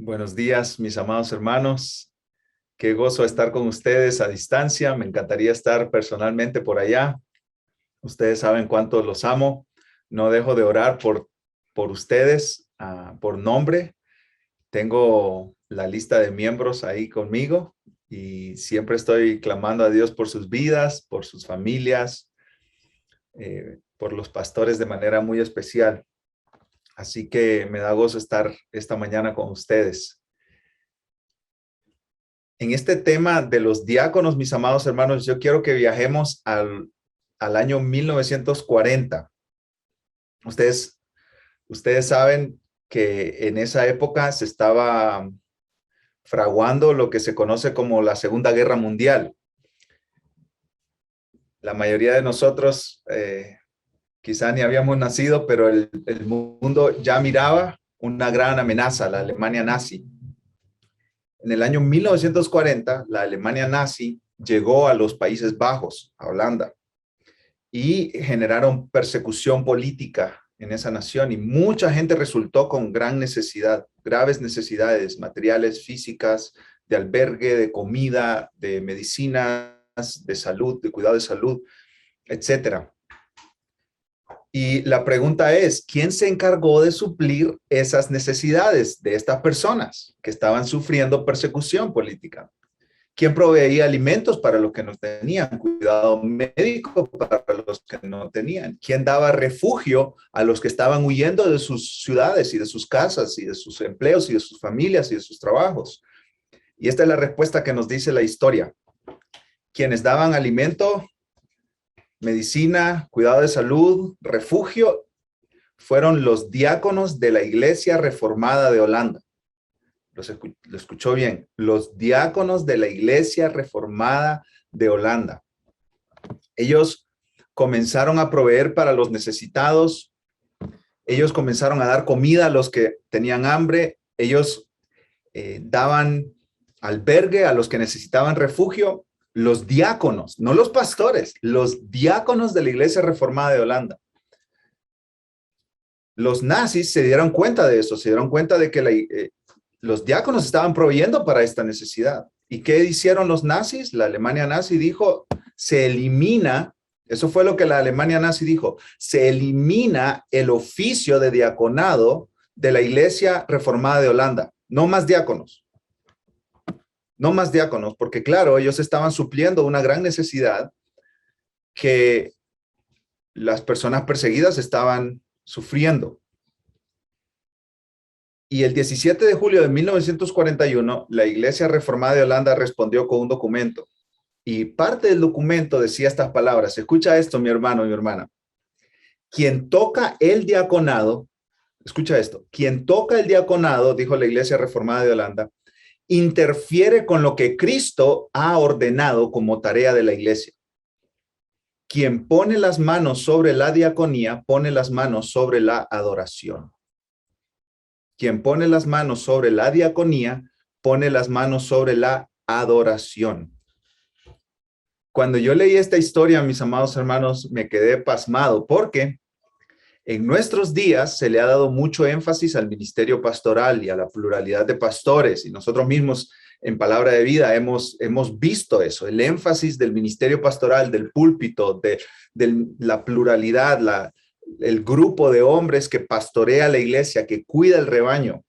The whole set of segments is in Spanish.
Buenos días, mis amados hermanos. Qué gozo estar con ustedes a distancia. Me encantaría estar personalmente por allá. Ustedes saben cuánto los amo. No dejo de orar por ustedes, por nombre. Tengo la lista de miembros ahí conmigo y siempre estoy clamando a Dios por sus vidas, por sus familias, por los pastores de manera muy especial. Así que me da gozo estar esta mañana con ustedes. En este tema de los diáconos, mis amados hermanos, yo quiero que viajemos al año 1940. Ustedes, ustedes saben que en esa época se estaba fraguando lo que se conoce como la Segunda Guerra Mundial. La mayoría de nosotros quizá ni habíamos nacido, pero el mundo ya miraba una gran amenaza, la Alemania nazi. En el año 1940, la Alemania nazi llegó a los Países Bajos, a Holanda, y generaron persecución política en esa nación y mucha gente resultó con gran necesidad, graves necesidades materiales, físicas, de albergue, de comida, de medicinas, de salud, de cuidado de salud, etcétera. Y la pregunta es, ¿quién se encargó de suplir esas necesidades de estas personas que estaban sufriendo persecución política? ¿Quién proveía alimentos para los que no tenían? Cuidado médico para los que no tenían. ¿Quién daba refugio a los que estaban huyendo de sus ciudades y de sus casas y de sus empleos y de sus familias y de sus trabajos? Y esta es la respuesta que nos dice la historia. Quienes daban alimento, medicina, cuidado de salud, refugio, fueron los diáconos de la Iglesia Reformada de Holanda. Lo escuchó bien, los diáconos de la Iglesia Reformada de Holanda. Ellos comenzaron a proveer para los necesitados, ellos comenzaron a dar comida a los que tenían hambre, ellos daban albergue a los que necesitaban refugio, los diáconos, no los pastores, los diáconos de la Iglesia Reformada de Holanda. Los nazis se dieron cuenta de eso, se dieron cuenta de que los diáconos estaban proveyendo para esta necesidad. ¿Y qué hicieron los nazis? La Alemania nazi dijo, se elimina, eso fue lo que la Alemania nazi dijo, se elimina el oficio de diaconado de la Iglesia Reformada de Holanda. No más diáconos. No más diáconos, porque claro, ellos estaban supliendo una gran necesidad que las personas perseguidas estaban sufriendo. Y el 17 de julio de 1941, la Iglesia Reformada de Holanda respondió con un documento. Y parte del documento decía estas palabras. Escucha esto, mi hermano y mi hermana. Quien toca el diaconado, escucha esto, quien toca el diaconado, dijo la Iglesia Reformada de Holanda, interfiere con lo que Cristo ha ordenado como tarea de la Iglesia. Quien pone las manos sobre la diaconía, pone las manos sobre la adoración. Quien pone las manos sobre la diaconía, pone las manos sobre la adoración. Cuando yo leí esta historia, mis amados hermanos, me quedé pasmado porque en nuestros días se le ha dado mucho énfasis al ministerio pastoral y a la pluralidad de pastores, y nosotros mismos en Palabra de Vida hemos visto eso, el énfasis del ministerio pastoral, del púlpito, de la pluralidad, el grupo de hombres que pastorea la iglesia, que cuida el rebaño.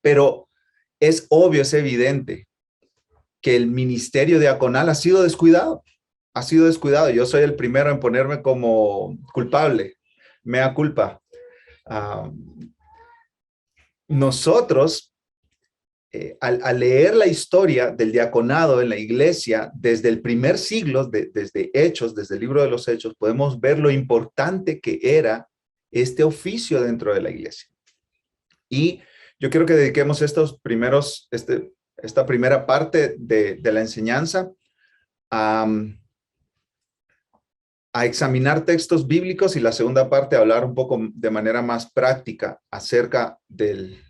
Pero es obvio, es evidente que el ministerio diaconal ha sido descuidado. Ha sido descuidado. Yo soy el primero en ponerme como culpable. Mea culpa. Nosotros, al leer la historia del diaconado en la iglesia desde el primer siglo, desde Hechos, desde el libro de los Hechos, podemos ver lo importante que era este oficio dentro de la iglesia. Y yo quiero que dediquemos esta primera parte de la enseñanza a examinar textos bíblicos y la segunda parte a hablar un poco de manera más práctica acerca del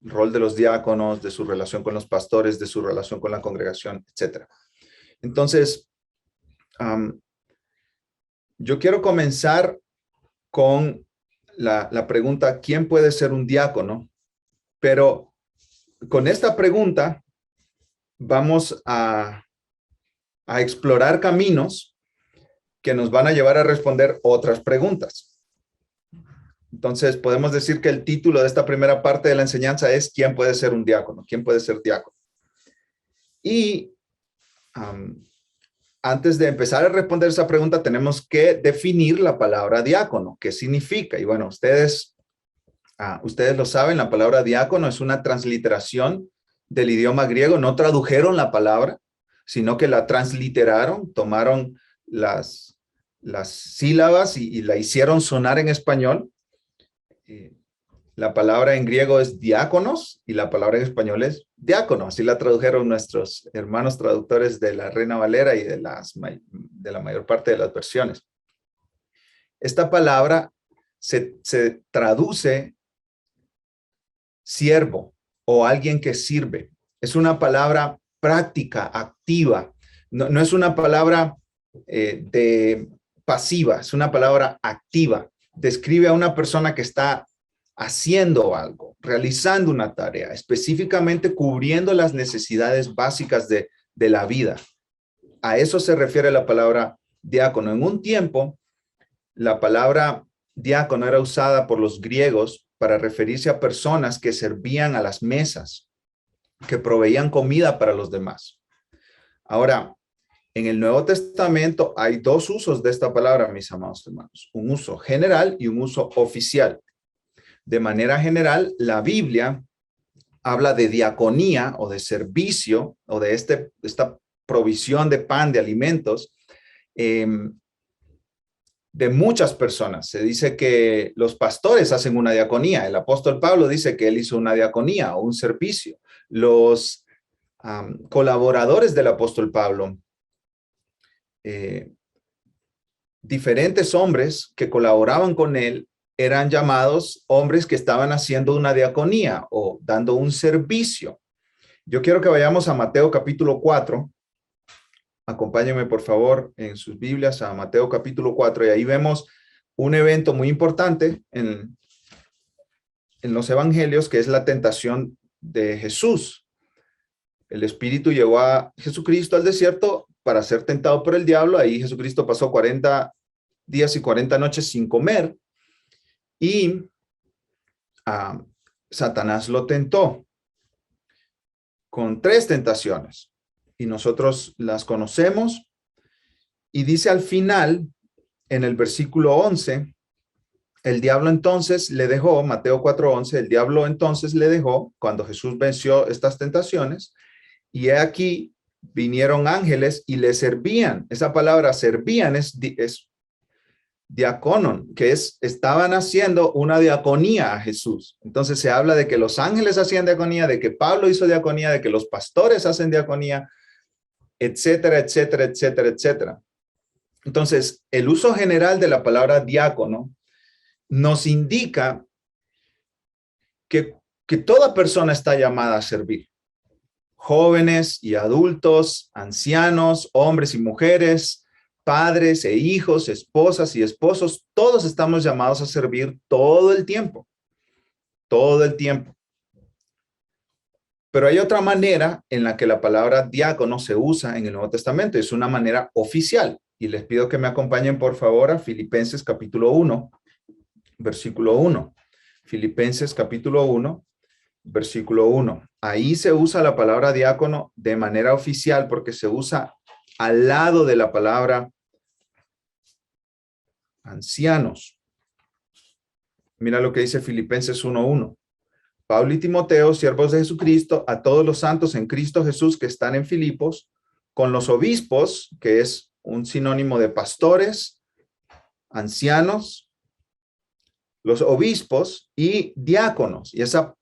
rol de los diáconos, de su relación con los pastores, de su relación con la congregación, etc. Entonces, yo quiero comenzar con la pregunta, ¿quién puede ser un diácono? Pero con esta pregunta vamos a explorar caminos que nos van a llevar a responder otras preguntas. Entonces, podemos decir que el título de esta primera parte de la enseñanza es ¿quién puede ser un diácono? ¿Quién puede ser diácono? Y antes de empezar a responder esa pregunta, tenemos que definir la palabra diácono. ¿Qué significa? Y bueno, ustedes lo saben, la palabra diácono es una transliteración del idioma griego. No tradujeron la palabra, sino que la transliteraron, tomaron las sílabas y la hicieron sonar en español. La palabra en griego es diáconos y la palabra en español es diácono. Así la tradujeron nuestros hermanos traductores de la Reina Valera y de la mayor parte de las versiones. Esta palabra se traduce siervo o alguien que sirve. Es una palabra práctica, activa. No es una palabra de pasiva, es una palabra activa. Describe a una persona que está haciendo algo, realizando una tarea, específicamente cubriendo las necesidades básicas de la vida. A eso se refiere la palabra diácono. En un tiempo, la palabra diácono era usada por los griegos para referirse a personas que servían a las mesas, que proveían comida para los demás. Ahora, en el Nuevo Testamento hay dos usos de esta palabra, mis amados hermanos. Un uso general y un uso oficial. De manera general, la Biblia habla de diaconía o de servicio o de esta provisión de pan, de alimentos, de muchas personas. Se dice que los pastores hacen una diaconía. El apóstol Pablo dice que él hizo una diaconía o un servicio. Los colaboradores del apóstol Pablo, diferentes hombres que colaboraban con él, eran llamados hombres que estaban haciendo una diaconía o dando un servicio. Yo quiero que vayamos a Mateo capítulo 4. Acompáñenme, por favor, en sus Biblias a Mateo capítulo 4 y ahí vemos un evento muy importante en los evangelios, que es la tentación de Jesús. El Espíritu llevó a Jesucristo al desierto para ser tentado por el diablo. Ahí Jesucristo pasó 40 días y 40 noches sin comer. Y Satanás lo tentó con 3 tentaciones y nosotros las conocemos. Y dice al final, en el versículo 11, el diablo entonces le dejó, Mateo 4:11, el diablo entonces le dejó cuando Jesús venció estas tentaciones. Y he aquí vinieron ángeles y le servían. Esa palabra servían es diaconon, que estaban haciendo una diaconía a Jesús. Entonces se habla de que los ángeles hacían diaconía, de que Pablo hizo diaconía, de que los pastores hacen diaconía, etcétera, etcétera, etcétera, etcétera. Entonces, el uso general de la palabra diácono nos indica que toda persona está llamada a servir. Jóvenes y adultos, ancianos, hombres y mujeres, padres e hijos, esposas y esposos, todos estamos llamados a servir todo el tiempo. Todo el tiempo. Pero hay otra manera en la que la palabra diácono se usa en el Nuevo Testamento. Es una manera oficial. Y les pido que me acompañen, por favor, a Filipenses capítulo 1, versículo 1. Filipenses capítulo 1, versículo 1. Ahí se usa la palabra diácono de manera oficial porque se usa al lado de la palabra ancianos. Mira lo que dice Filipenses 1:1. Pablo y Timoteo, siervos de Jesucristo, a todos los santos en Cristo Jesús que están en Filipos, con los obispos, que es un sinónimo de pastores, ancianos, los obispos y diáconos. Y esa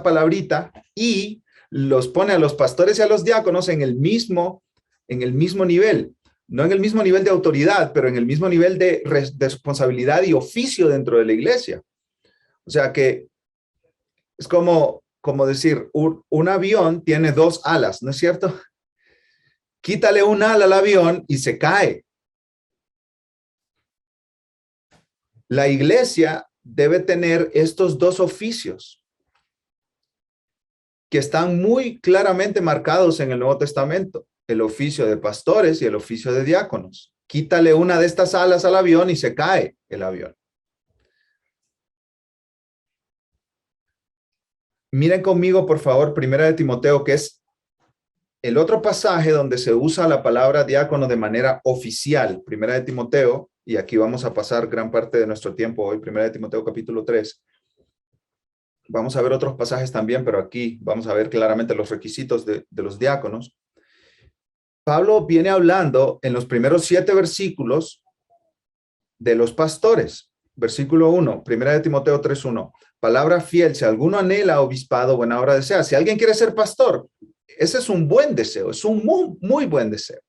palabrita y los pone a los pastores y a los diáconos en el mismo nivel. No en el mismo nivel de autoridad, pero en el mismo nivel de responsabilidad y oficio dentro de la iglesia. O sea que es como decir, un avión tiene 2 alas, ¿no es cierto? Quítale un ala al avión y se cae. La iglesia debe tener estos 2 oficios. que están muy claramente marcados en el Nuevo Testamento: el oficio de pastores y el oficio de diáconos. Quítale una de estas alas al avión y se cae el avión. Miren conmigo, por favor, Primera de Timoteo, que es el otro pasaje donde se usa la palabra diácono de manera oficial. Primera de Timoteo, y aquí vamos a pasar gran parte de nuestro tiempo hoy, Primera de Timoteo capítulo 3. Vamos a ver otros pasajes también, pero aquí vamos a ver claramente los requisitos de los diáconos. Pablo viene hablando en los primeros 7 versículos de los pastores. Versículo 1, Primera de Timoteo 3:1. Palabra fiel: si alguno anhela obispado, buena obra desea. Si alguien quiere ser pastor, ese es un buen deseo, es un muy buen deseo.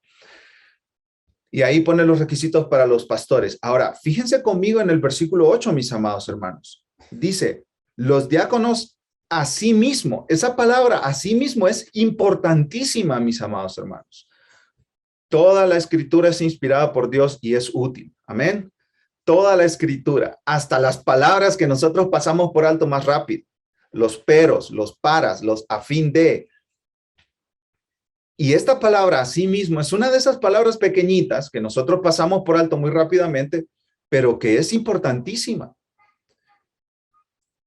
Y ahí pone los requisitos para los pastores. Ahora, fíjense conmigo en el versículo 8, mis amados hermanos. Dice: los diáconos asimismo. Esa palabra asimismo es importantísima, mis amados hermanos. Toda la escritura es inspirada por Dios y es útil. Amén. Toda la escritura, hasta las palabras que nosotros pasamos por alto más rápido, los peros, los paras, los a fin de. Y esta palabra asimismo es una de esas palabras pequeñitas que nosotros pasamos por alto muy rápidamente, pero que es importantísima.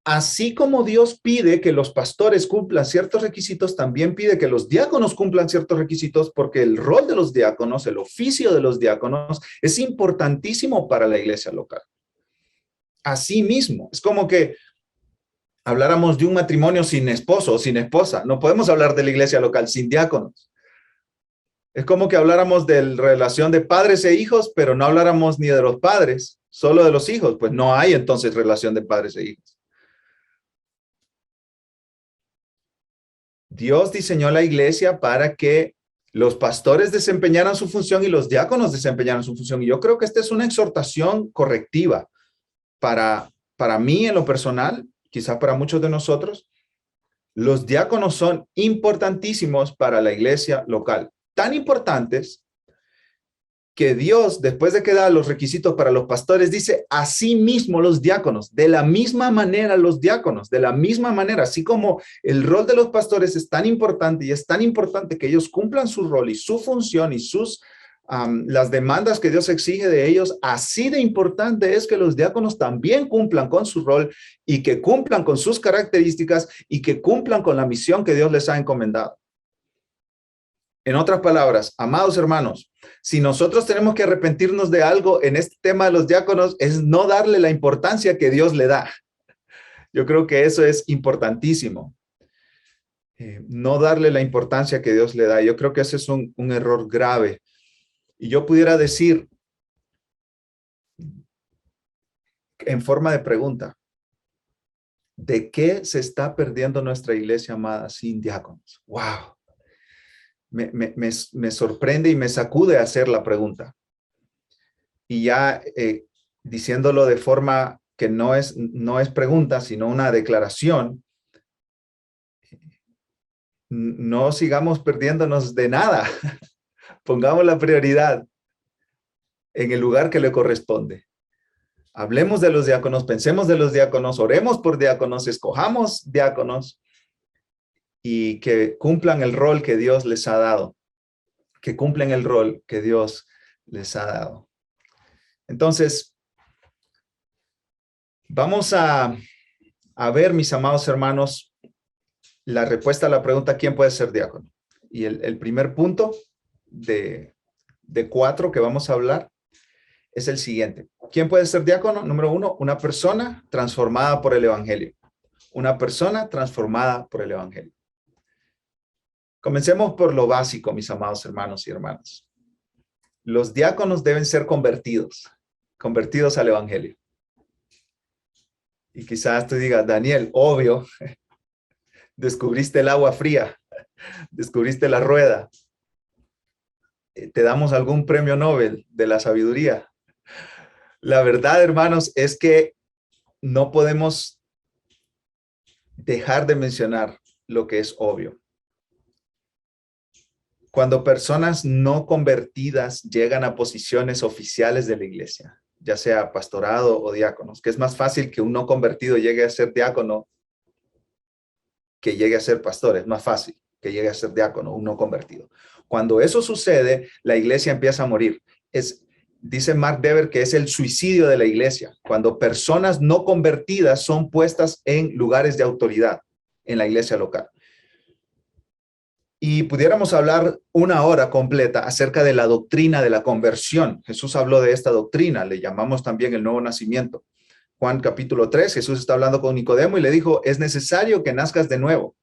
Así como Dios pide que los pastores cumplan ciertos requisitos, también pide que los diáconos cumplan ciertos requisitos, porque el rol de los diáconos, el oficio de los diáconos, es importantísimo para la iglesia local. Así mismo, es como que habláramos de un matrimonio sin esposo o sin esposa. No podemos hablar de la iglesia local sin diáconos. Es como que habláramos de la relación de padres e hijos, pero no habláramos ni de los padres, solo de los hijos. Pues no hay entonces relación de padres e hijos. Dios diseñó la iglesia para que los pastores desempeñaran su función y los diáconos desempeñaran su función. Y yo creo que esta es una exhortación correctiva para mí en lo personal, quizás para muchos de nosotros. Los diáconos son importantísimos para la iglesia local. Tan importantes que Dios, después de que da los requisitos para los pastores, dice: así mismo los diáconos, de la misma manera los diáconos, de la misma manera, así como el rol de los pastores es tan importante y es tan importante que ellos cumplan su rol y su función y las demandas que Dios exige de ellos, así de importante es que los diáconos también cumplan con su rol y que cumplan con sus características y que cumplan con la misión que Dios les ha encomendado. En otras palabras, amados hermanos, si nosotros tenemos que arrepentirnos de algo en este tema de los diáconos, es no darle la importancia que Dios le da. Yo creo que eso es importantísimo. No darle la importancia que Dios le da. Yo creo que ese es un error grave. Y yo pudiera decir, en forma de pregunta, ¿de qué se está perdiendo nuestra iglesia amada sin diáconos? ¡Wow! Me sorprende y me sacude hacer la pregunta. Y ya diciéndolo de forma que no es pregunta, sino una declaración, no sigamos perdiéndonos de nada. Pongamos la prioridad en el lugar que le corresponde. Hablemos de los diáconos, pensemos de los diáconos, oremos por diáconos, escojamos diáconos y que cumplan el rol que Dios les ha dado. Que cumplan el rol que Dios les ha dado. Entonces, vamos a ver, mis amados hermanos, la respuesta a la pregunta: ¿quién puede ser diácono? Y el primer punto de 4 que vamos a hablar es el siguiente. ¿Quién puede ser diácono? Número 1, una persona transformada por el evangelio. Una persona transformada por el evangelio. Comencemos por lo básico, mis amados hermanos y hermanas. Los diáconos deben ser convertidos al evangelio. Y quizás tú digas: Daniel, obvio, descubriste el agua fría, descubriste la rueda. ¿Te damos algún premio Nobel de la sabiduría? La verdad, hermanos, es que no podemos dejar de mencionar lo que es obvio. Cuando personas no convertidas llegan a posiciones oficiales de la iglesia, ya sea pastorado o diáconos, que es más fácil que un no convertido llegue a ser diácono que llegue a ser pastor, es más fácil que llegue a ser diácono, un no convertido. Cuando eso sucede, la iglesia empieza a morir. Dice Mark Dever que es el suicidio de la iglesia, cuando personas no convertidas son puestas en lugares de autoridad en la iglesia local. Y pudiéramos hablar una hora completa acerca de la doctrina de la conversión. Jesús habló de esta doctrina, le llamamos también el nuevo nacimiento. Juan capítulo 3, Jesús está hablando con Nicodemo y le dijo, es necesario que nazcas de nuevo.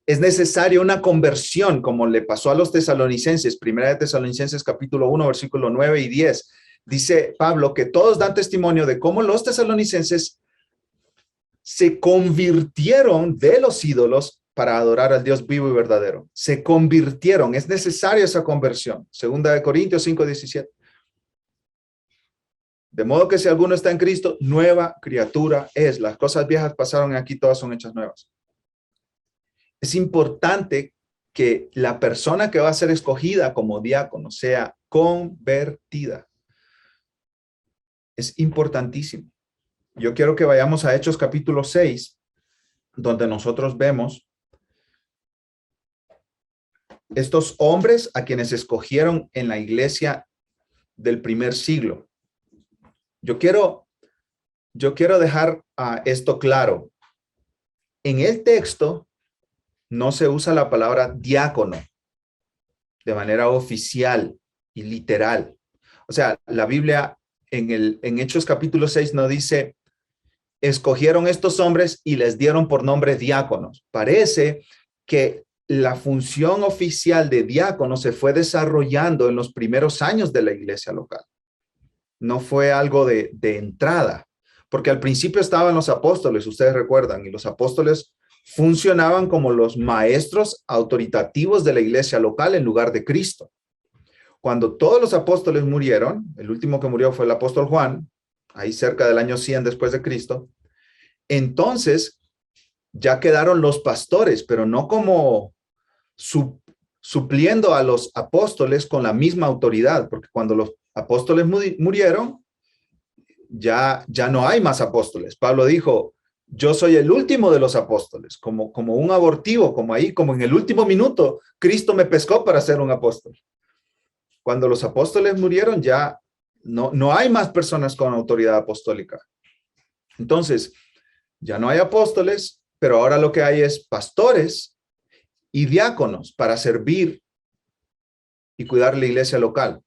Es necesaria una conversión, como le pasó a los tesalonicenses. Primera de Tesalonicenses capítulo 1, versículo 9 y 10. Dice Pablo que todos dan testimonio de cómo los tesalonicenses se convirtieron de los ídolos para adorar al Dios vivo y verdadero. Se convirtieron. Es necesaria esa conversión. Segunda de Corintios 5, 17. De modo que si alguno está en Cristo, nueva criatura es. Las cosas viejas pasaron y aquí todas son hechas nuevas. Es importante que la persona que va a ser escogida como diácono sea convertida. Es importantísimo. Yo quiero que vayamos a Hechos capítulo 6, donde nosotros vemos estos hombres a quienes escogieron en la iglesia del primer siglo. Yo quiero dejar esto claro. En el texto no se usa la palabra diácono de manera oficial y literal. O sea, la Biblia en Hechos capítulo 6 no dice, escogieron estos hombres y les dieron por nombre diáconos. Parece que la función oficial de diácono se fue desarrollando en los primeros años de la iglesia local. No fue algo de entrada, porque al principio estaban los apóstoles, ustedes recuerdan, y los apóstoles funcionaban como los maestros autoritativos de la iglesia local en lugar de Cristo. Cuando todos los apóstoles murieron, el último que murió fue el apóstol Juan, ahí cerca del año 100 después de Cristo, entonces ya quedaron los pastores, pero no como supliendo a los apóstoles con la misma autoridad, porque cuando los apóstoles murieron, ya no hay más apóstoles. Pablo dijo, yo soy el último de los apóstoles, como un abortivo, como en el último minuto, Cristo me pescó para ser un apóstol. Cuando los apóstoles murieron, ya no hay más personas con autoridad apostólica. Entonces, ya no hay apóstoles, pero ahora lo que hay es pastores y diáconos para servir y cuidar la iglesia local.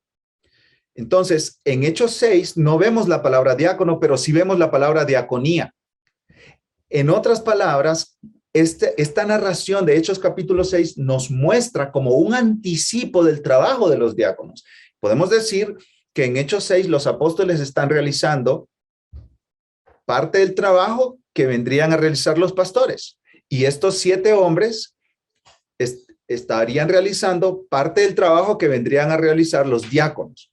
Entonces, en Hechos 6 no vemos la palabra diácono, pero sí vemos la palabra diaconía. En otras palabras, esta narración de Hechos capítulo 6 nos muestra como un anticipo del trabajo de los diáconos. Podemos decir que en Hechos 6 los apóstoles están realizando parte del trabajo que vendrían a realizar los pastores. Y estos 7 hombres estarían realizando parte del trabajo que vendrían a realizar los diáconos.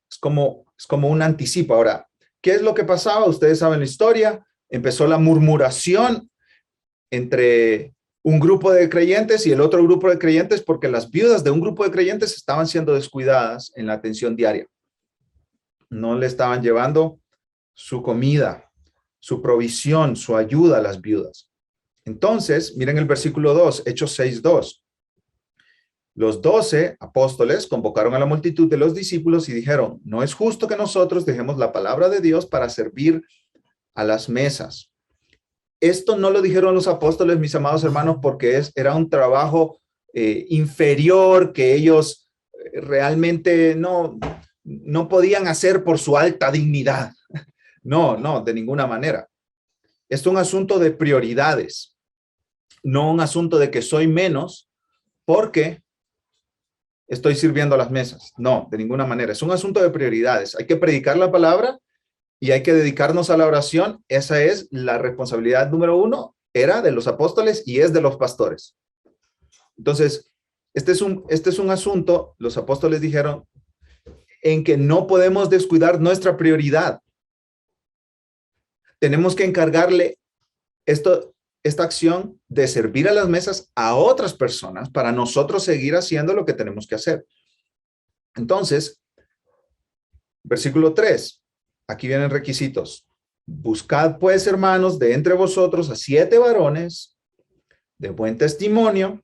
Es como un anticipo. Ahora, ¿qué es lo que pasaba? Ustedes saben la historia. Empezó la murmuración entre un grupo de creyentes y el otro grupo de creyentes porque las viudas de un grupo de creyentes estaban siendo descuidadas en la atención diaria. No le estaban llevando su comida, su provisión, su ayuda a las viudas. Entonces, miren el versículo 2, Hechos 6:2. Los 12 apóstoles convocaron a la multitud de los discípulos y dijeron, no es justo que nosotros dejemos la palabra de Dios para servir a las mesas. Esto no lo dijeron los apóstoles, mis amados hermanos, porque era un trabajo inferior que ellos realmente no podían hacer por su alta dignidad. No, de ninguna manera. Es un asunto de prioridades, no un asunto de que soy menos porque estoy sirviendo a las mesas. No, de ninguna manera. Es un asunto de prioridades. Hay que predicar la palabra y hay que dedicarnos a la oración. Esa es la responsabilidad número 1, era de los apóstoles y es de los pastores. Entonces, este es un asunto, los apóstoles dijeron, en que no podemos descuidar nuestra prioridad. Tenemos que encargarle esta acción de servir a las mesas a otras personas para nosotros seguir haciendo lo que tenemos que hacer. Entonces, versículo 3, aquí vienen requisitos. Buscad pues, hermanos, de entre vosotros a 7 varones de buen testimonio,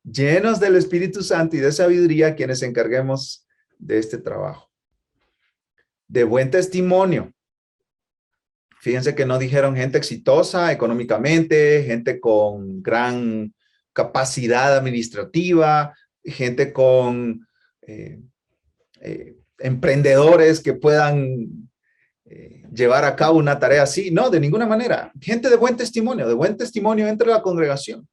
llenos del Espíritu Santo y de sabiduría, quienes encarguemos de este trabajo. De buen testimonio. Fíjense que no dijeron gente exitosa económicamente, gente con gran capacidad administrativa, gente con emprendedores que puedan llevar a cabo una tarea así. No, de ninguna manera. Gente de buen testimonio entre la congregación.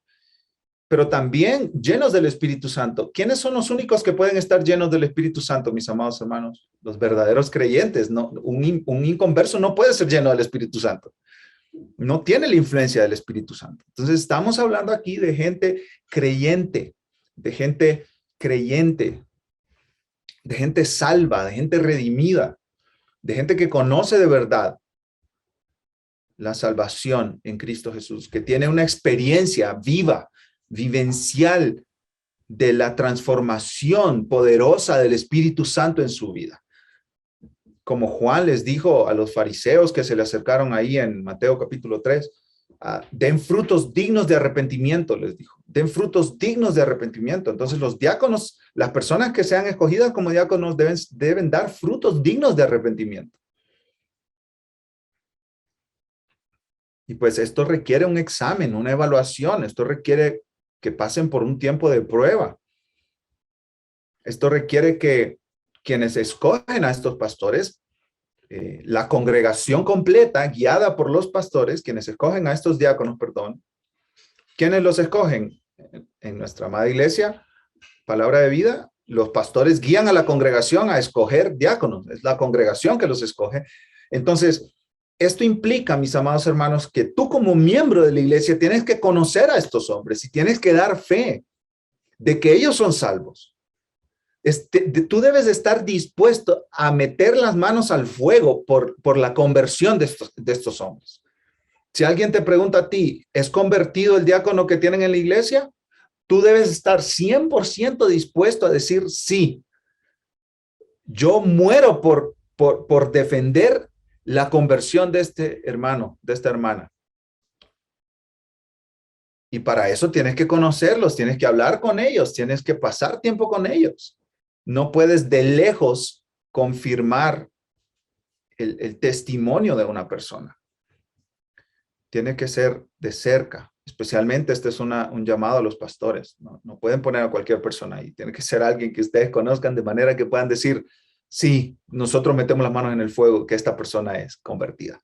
Pero también llenos del Espíritu Santo. ¿Quiénes son los únicos que pueden estar llenos del Espíritu Santo, mis amados hermanos? Los verdaderos creyentes. No, un inconverso no puede ser lleno del Espíritu Santo. No tiene la influencia del Espíritu Santo. Entonces estamos hablando aquí de gente creyente, de gente creyente, de gente salva, de gente redimida, de gente que conoce de verdad la salvación en Cristo Jesús, que tiene una experiencia viva, vivencial de la transformación poderosa del Espíritu Santo en su vida. Como Juan les dijo a los fariseos que se le acercaron ahí en Mateo capítulo 3, den frutos dignos de arrepentimiento, les dijo. Den frutos dignos de arrepentimiento. Entonces los diáconos, las personas que sean escogidas como diáconos deben dar frutos dignos de arrepentimiento. Y pues esto requiere un examen, una evaluación. Esto requiere que pasen por un tiempo de prueba. Esto requiere que quienes escogen a estos pastores, la congregación completa, guiada por los pastores, quienes escogen a estos diáconos, perdón, ¿quiénes los escogen? En nuestra amada iglesia, Palabra de Vida, los pastores guían a la congregación a escoger diáconos. Es la congregación que los escoge. Entonces, esto implica, mis amados hermanos, que tú como miembro de la iglesia tienes que conocer a estos hombres y tienes que dar fe de que ellos son salvos. Tú debes de estar dispuesto a meter las manos al fuego por la conversión de estos hombres. Si alguien te pregunta a ti, ¿es convertido el diácono que tienen en la iglesia? Tú debes estar 100% dispuesto a decir sí. Yo muero por defender la conversión de este hermano, de esta hermana. Y para eso tienes que conocerlos, tienes que hablar con ellos, tienes que pasar tiempo con ellos. No puedes de lejos confirmar el testimonio de una persona. Tiene que ser de cerca. Especialmente este es un llamado a los pastores. No pueden poner a cualquier persona ahí. Tiene que ser alguien que ustedes conozcan de manera que puedan decir, sí, nosotros metemos las manos en el fuego, que esta persona es convertida.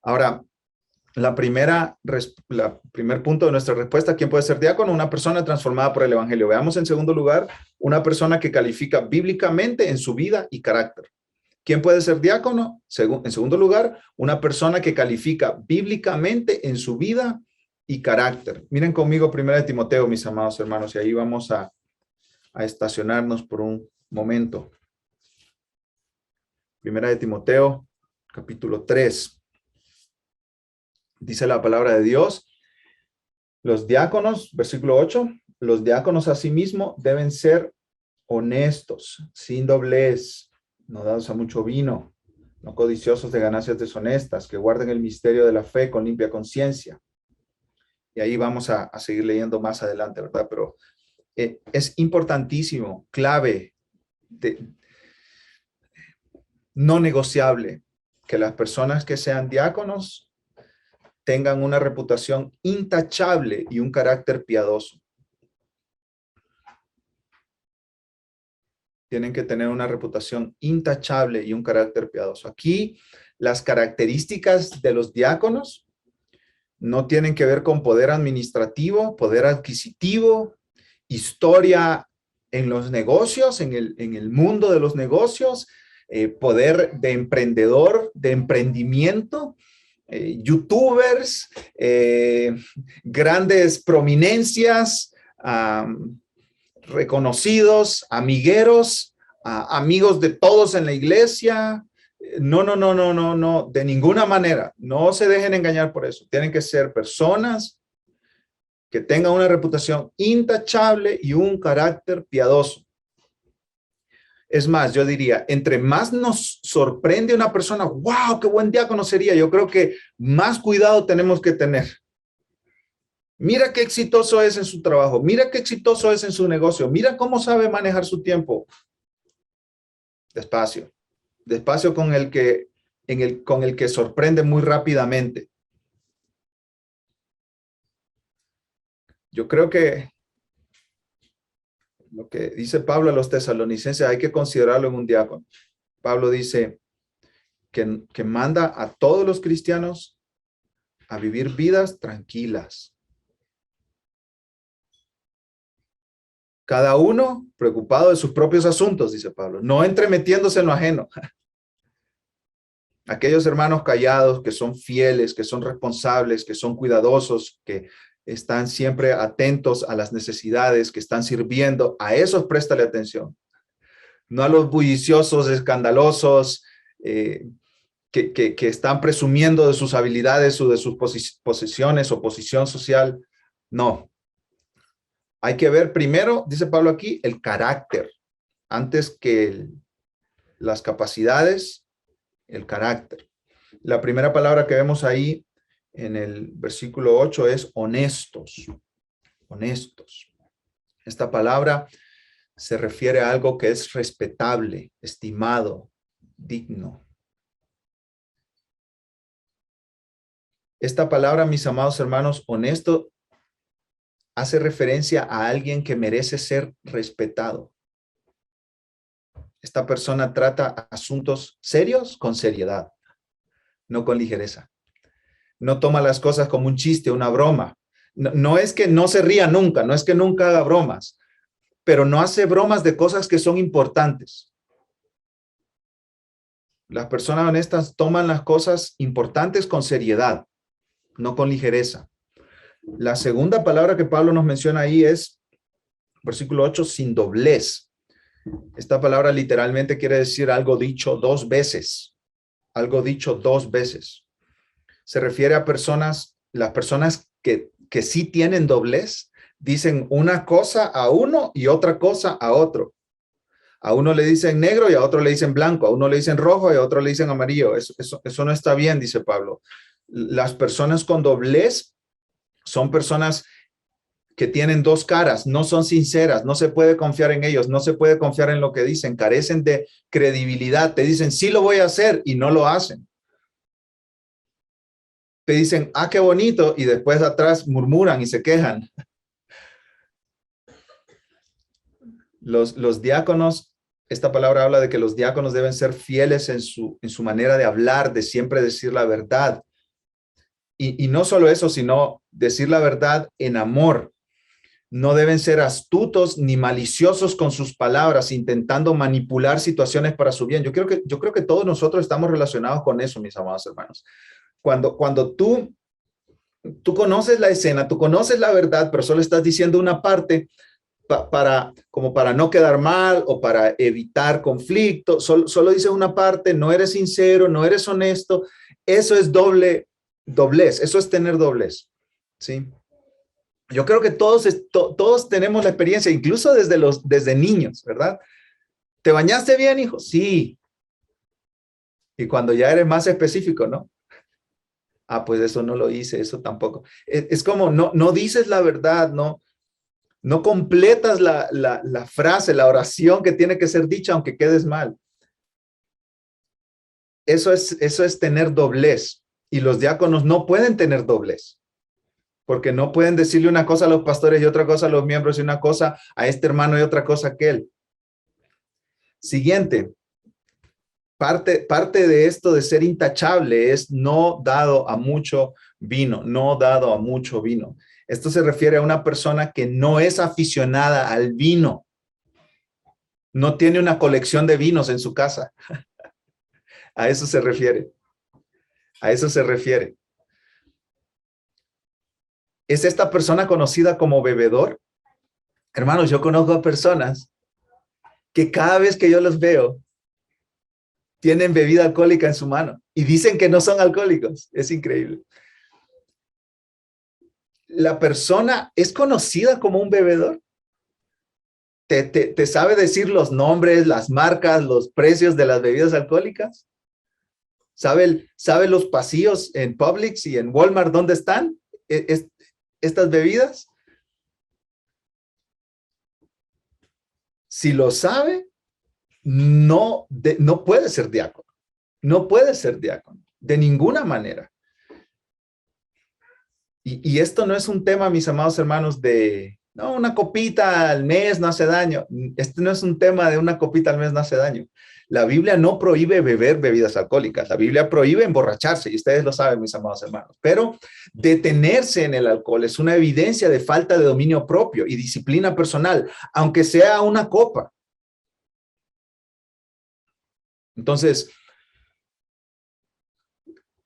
Ahora, primer punto de nuestra respuesta, ¿quién puede ser diácono? Una persona transformada por el evangelio. Veamos en segundo lugar, una persona que califica bíblicamente en su vida y carácter. ¿Quién puede ser diácono? En segundo lugar, una persona que califica bíblicamente en su vida y carácter. Miren conmigo 1 Timoteo, mis amados hermanos, y ahí vamos a estacionarnos por un momento. 1 Timoteo, capítulo 3. Dice la palabra de Dios, los diáconos, versículo 8, los diáconos asimismo deben ser honestos, sin doblez, no dados a mucho vino, no codiciosos de ganancias deshonestas, que guarden el misterio de la fe con limpia conciencia. Y ahí vamos a seguir leyendo más adelante, ¿verdad? Pero es importantísimo, clave, no negociable, que las personas que sean diáconos tengan una reputación intachable y un carácter piadoso. Tienen que tener una reputación intachable y un carácter piadoso. Aquí, las características de los diáconos no tienen que ver con poder administrativo, poder adquisitivo, historia en los negocios, en el mundo de los negocios, poder de emprendedor, de emprendimiento, youtubers, grandes prominencias, reconocidos, amigueros, amigos de todos en la iglesia. No, de ninguna manera. No se dejen engañar por eso. Tienen que ser personas que tengan una reputación intachable y un carácter piadoso. Es más, yo diría, entre más nos sorprende una persona, wow, qué buen diácono sería, yo creo que más cuidado tenemos que tener. Mira qué exitoso es en su trabajo, mira qué exitoso es en su negocio, mira cómo sabe manejar su tiempo. Despacio, despacio con el que sorprende muy rápidamente. Yo creo que lo que dice Pablo a los tesalonicenses hay que considerarlo en un diácono. Pablo dice que manda a todos los cristianos a vivir vidas tranquilas. Cada uno preocupado de sus propios asuntos, dice Pablo, no entremetiéndose en lo ajeno. Aquellos hermanos callados que son fieles, que son responsables, que son cuidadosos, que están siempre atentos a las necesidades, que están sirviendo, a esos préstale atención. No a los bulliciosos, escandalosos, que están presumiendo de sus habilidades o de sus posiciones o posición social. No. Hay que ver primero, dice Pablo aquí, el carácter. Antes que las capacidades, el carácter. La primera palabra que vemos ahí en el versículo 8 es honestos. Honestos. Esta palabra se refiere a algo que es respetable, estimado, digno. Esta palabra, mis amados hermanos, honesto, hace referencia a alguien que merece ser respetado. Esta persona trata asuntos serios con seriedad, no con ligereza. No toma las cosas como un chiste, una broma. No es que no se ría nunca, no es que nunca haga bromas, pero no hace bromas de cosas que son importantes. Las personas honestas toman las cosas importantes con seriedad, no con ligereza. La segunda palabra que Pablo nos menciona ahí es, versículo 8, sin doblez. Esta palabra literalmente quiere decir algo dicho dos veces. Algo dicho dos veces. Se refiere a personas, las personas que sí tienen doblez, dicen una cosa a uno y otra cosa a otro. A uno le dicen negro y a otro le dicen blanco. A uno le dicen rojo y a otro le dicen amarillo. Eso no está bien, dice Pablo. Las personas con doblez son personas que tienen dos caras, no son sinceras, no se puede confiar en ellos, no se puede confiar en lo que dicen, carecen de credibilidad, te dicen, sí lo voy a hacer y no lo hacen. Te dicen, ah, qué bonito, y después atrás murmuran y se quejan. Los diáconos, esta palabra habla de que los diáconos deben ser fieles en su manera de hablar, de siempre decir la verdad. Y no solo eso, sino decir la verdad en amor. No deben ser astutos ni maliciosos con sus palabras, intentando manipular situaciones para su bien. Yo creo que todos nosotros estamos relacionados con eso, mis amados hermanos. Cuando tú conoces la escena, tú conoces la verdad, pero solo estás diciendo una parte como para no quedar mal o para evitar conflicto, solo dices una parte, no eres sincero, no eres honesto, eso es doblez, eso es tener doblez, ¿sí? Yo creo que todos tenemos la experiencia, incluso desde niños, ¿verdad? ¿Te bañaste bien, hijo? Sí. Y cuando ya eres más específico, ¿no? Ah, pues eso no lo hice, eso tampoco. Es como no dices la verdad, no completas la frase, la oración que tiene que ser dicha, aunque quedes mal. Eso es tener doblez. Y los diáconos no pueden tener doblez. Porque no pueden decirle una cosa a los pastores y otra cosa a los miembros y una cosa a este hermano y otra cosa a aquel. Siguiente. Parte de esto de ser intachable es no dado a mucho vino, no dado a mucho vino. Esto se refiere a una persona que no es aficionada al vino. No tiene una colección de vinos en su casa. A eso se refiere. A eso se refiere. ¿Es esta persona conocida como bebedor? Hermanos, yo conozco a personas que cada vez que yo los veo, tienen bebida alcohólica en su mano y dicen que no son alcohólicos. Es increíble. ¿La persona es conocida como un bebedor? ¿Te sabe decir los nombres, las marcas, los precios de las bebidas alcohólicas? ¿Sabe los pasillos en Publix y en Walmart dónde están estas bebidas? Si lo sabe, no puede ser diácono. No puede ser diácono, de ninguna manera. Y esto no es un tema, mis amados hermanos, de no, una copita al mes no hace daño. Este no es un tema de una copita al mes no hace daño. La Biblia no prohíbe beber bebidas alcohólicas. La Biblia prohíbe emborracharse, y ustedes lo saben, mis amados hermanos. Pero detenerse en el alcohol es una evidencia de falta de dominio propio y disciplina personal, aunque sea una copa. Entonces,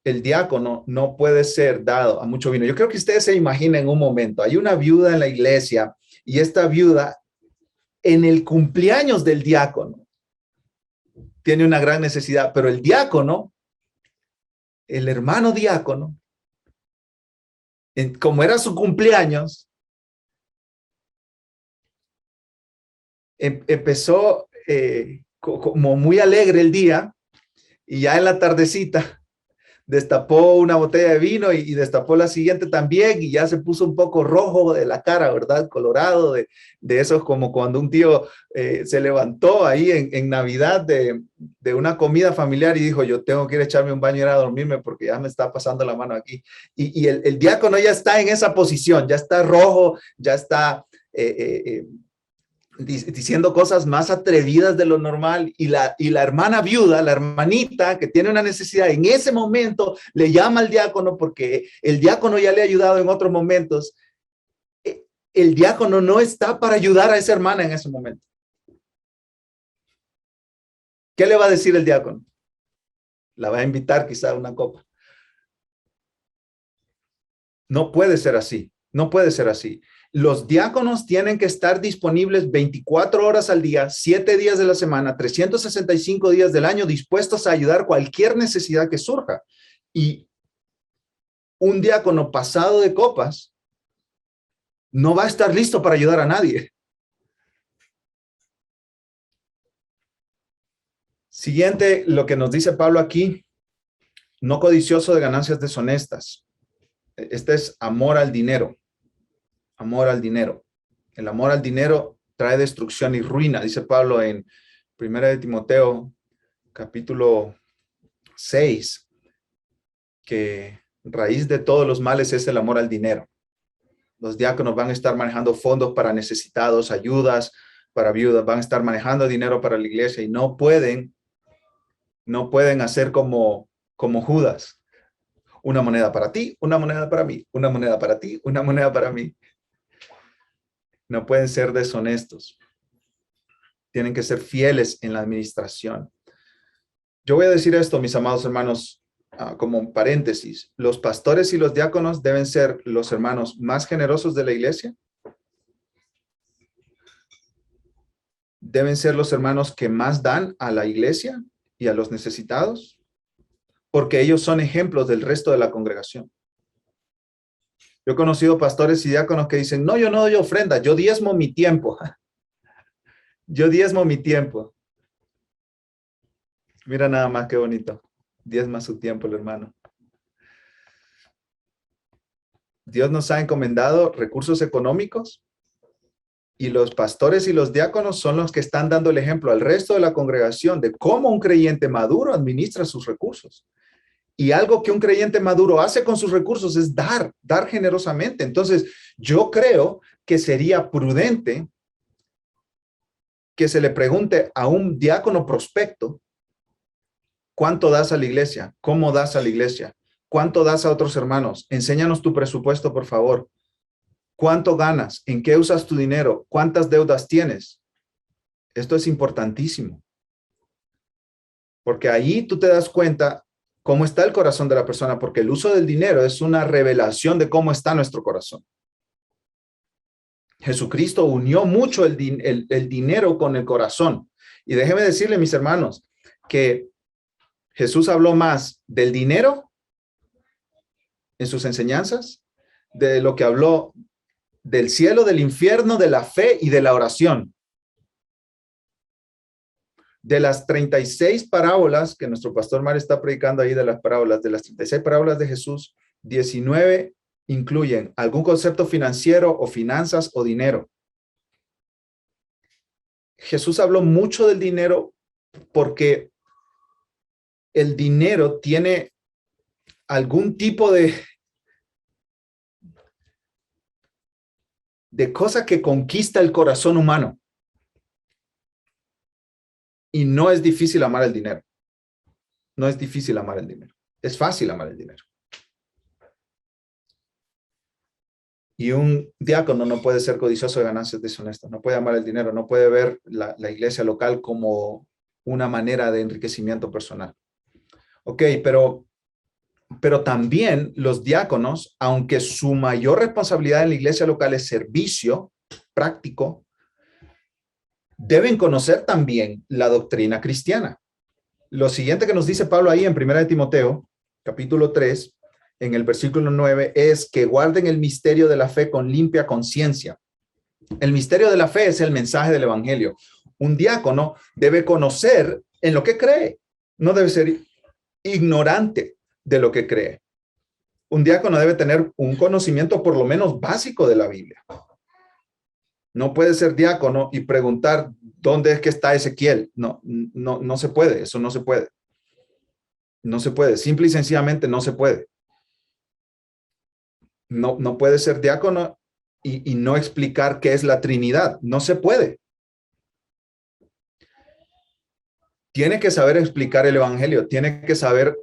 el diácono no puede ser dado a mucho vino. Yo creo que ustedes se imaginen un momento, hay una viuda en la iglesia y esta viuda en el cumpleaños del diácono tiene una gran necesidad, pero el diácono, el hermano diácono, como era su cumpleaños, empezó como muy alegre el día y ya en la tardecita destapó una botella de vino y destapó la siguiente también y ya se puso un poco rojo de la cara, ¿verdad? Colorado, de esos como cuando un tío se levantó ahí en Navidad de una comida familiar y dijo, yo tengo que ir a echarme un baño y ir a dormirme porque ya me está pasando la mano aquí. Y el diácono ya está en esa posición, ya está rojo, ya está diciendo cosas más atrevidas de lo normal y la hermana viuda, la hermanita que tiene una necesidad en ese momento, le llama al diácono porque el diácono ya le ha ayudado en otros momentos. El diácono no está para ayudar a esa hermana en ese momento. ¿Qué le va a decir el diácono? La va a invitar quizá a una copa. No puede ser así, no puede ser así. Los diáconos tienen que estar disponibles 24 horas al día, 7 días de la semana, 365 días del año, dispuestos a ayudar cualquier necesidad que surja. Y un diácono pasado de copas no va a estar listo para ayudar a nadie. Siguiente, lo que nos dice Pablo aquí, no codicioso de ganancias deshonestas. Este es amor al dinero. Amor al dinero. El amor al dinero trae destrucción y ruina, dice Pablo en 1 de Timoteo, capítulo 6, que raíz de todos los males es el amor al dinero. Los diáconos van a estar manejando fondos para necesitados, ayudas para viudas, van a estar manejando dinero para la iglesia y no pueden hacer como Judas. Una moneda para ti, una moneda para mí, una moneda para ti, una moneda para mí. No pueden ser deshonestos. Tienen que ser fieles en la administración. Yo voy a decir esto, mis amados hermanos, como un paréntesis. Los pastores y los diáconos deben ser los hermanos más generosos de la iglesia. Deben ser los hermanos que más dan a la iglesia y a los necesitados, porque ellos son ejemplos del resto de la congregación. Yo he conocido pastores y diáconos que dicen, no, yo no doy ofrenda, yo diezmo mi tiempo. Yo diezmo mi tiempo. Mira nada más qué bonito. Diezma su tiempo, el hermano. Dios nos ha encomendado recursos económicos y los pastores y los diáconos son los que están dando el ejemplo al resto de la congregación de cómo un creyente maduro administra sus recursos. Y algo que un creyente maduro hace con sus recursos es dar generosamente. Entonces, yo creo que sería prudente que se le pregunte a un diácono prospecto, ¿cuánto das a la iglesia? ¿Cómo das a la iglesia? ¿Cuánto das a otros hermanos? Enséñanos tu presupuesto, por favor. ¿Cuánto ganas? ¿En qué usas tu dinero? ¿Cuántas deudas tienes? Esto es importantísimo. Porque ahí tú te das cuenta cómo está el corazón de la persona, porque el uso del dinero es una revelación de cómo está nuestro corazón. Jesucristo unió mucho el dinero con el corazón. Y déjeme decirle, mis hermanos, que Jesús habló más del dinero en sus enseñanzas, de lo que habló del cielo, del infierno, de la fe y de la oración. De las 36 parábolas que nuestro pastor Mario está predicando ahí, de las 36 parábolas de Jesús, 19 incluyen algún concepto financiero o finanzas o dinero. Jesús habló mucho del dinero porque el dinero tiene algún tipo de cosa que conquista el corazón humano. Y no es difícil amar el dinero. No es difícil amar el dinero. Es fácil amar el dinero. Y un diácono no puede ser codicioso de ganancias deshonestas. No puede amar el dinero. No puede ver la iglesia local como una manera de enriquecimiento personal. Ok, pero también los diáconos, aunque su mayor responsabilidad en la iglesia local es servicio práctico, deben conocer también la doctrina cristiana. Lo siguiente que nos dice Pablo ahí en 1 Timoteo, capítulo 3, en el versículo 9, es que guarden el misterio de la fe con limpia conciencia. El misterio de la fe es el mensaje del evangelio. Un diácono debe conocer en lo que cree. No debe ser ignorante de lo que cree. Un diácono debe tener un conocimiento por lo menos básico de la Biblia. No puede ser diácono y preguntar dónde es que está Ezequiel. No se puede. Eso no se puede. No se puede. Simple y sencillamente no se puede. No puede ser diácono y no explicar qué es la Trinidad. No se puede. Tiene que saber explicar el evangelio. Tiene que saber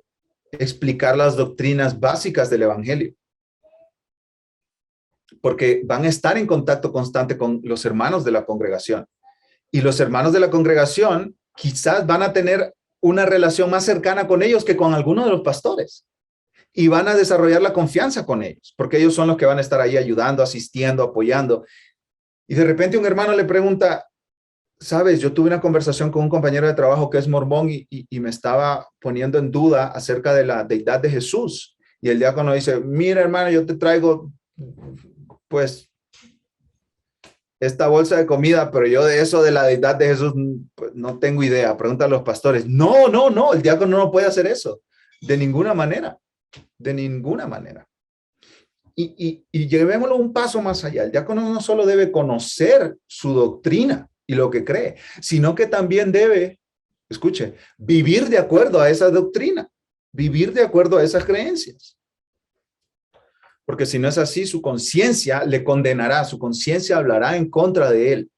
explicar las doctrinas básicas del evangelio. Porque van a estar en contacto constante con los hermanos de la congregación. Y los hermanos de la congregación quizás van a tener una relación más cercana con ellos que con algunos de los pastores. Y van a desarrollar la confianza con ellos, porque ellos son los que van a estar ahí ayudando, asistiendo, apoyando. Y de repente un hermano le pregunta, sabes, yo tuve una conversación con un compañero de trabajo que es mormón y me estaba poniendo en duda acerca de la deidad de Jesús. Y el diácono dice, mira hermano, yo te traigo pues esta bolsa de comida, pero yo de eso de la deidad de Jesús pues, no tengo idea. Pregunta a los pastores. No, el diácono no puede hacer eso. De ninguna manera. De ninguna manera. Y llevémoslo un paso más allá. El diácono no solo debe conocer su doctrina y lo que cree, sino que también debe, escuche, vivir de acuerdo a esa doctrina, vivir de acuerdo a esas creencias. Porque si no es así, su conciencia le condenará, su conciencia hablará en contra de él.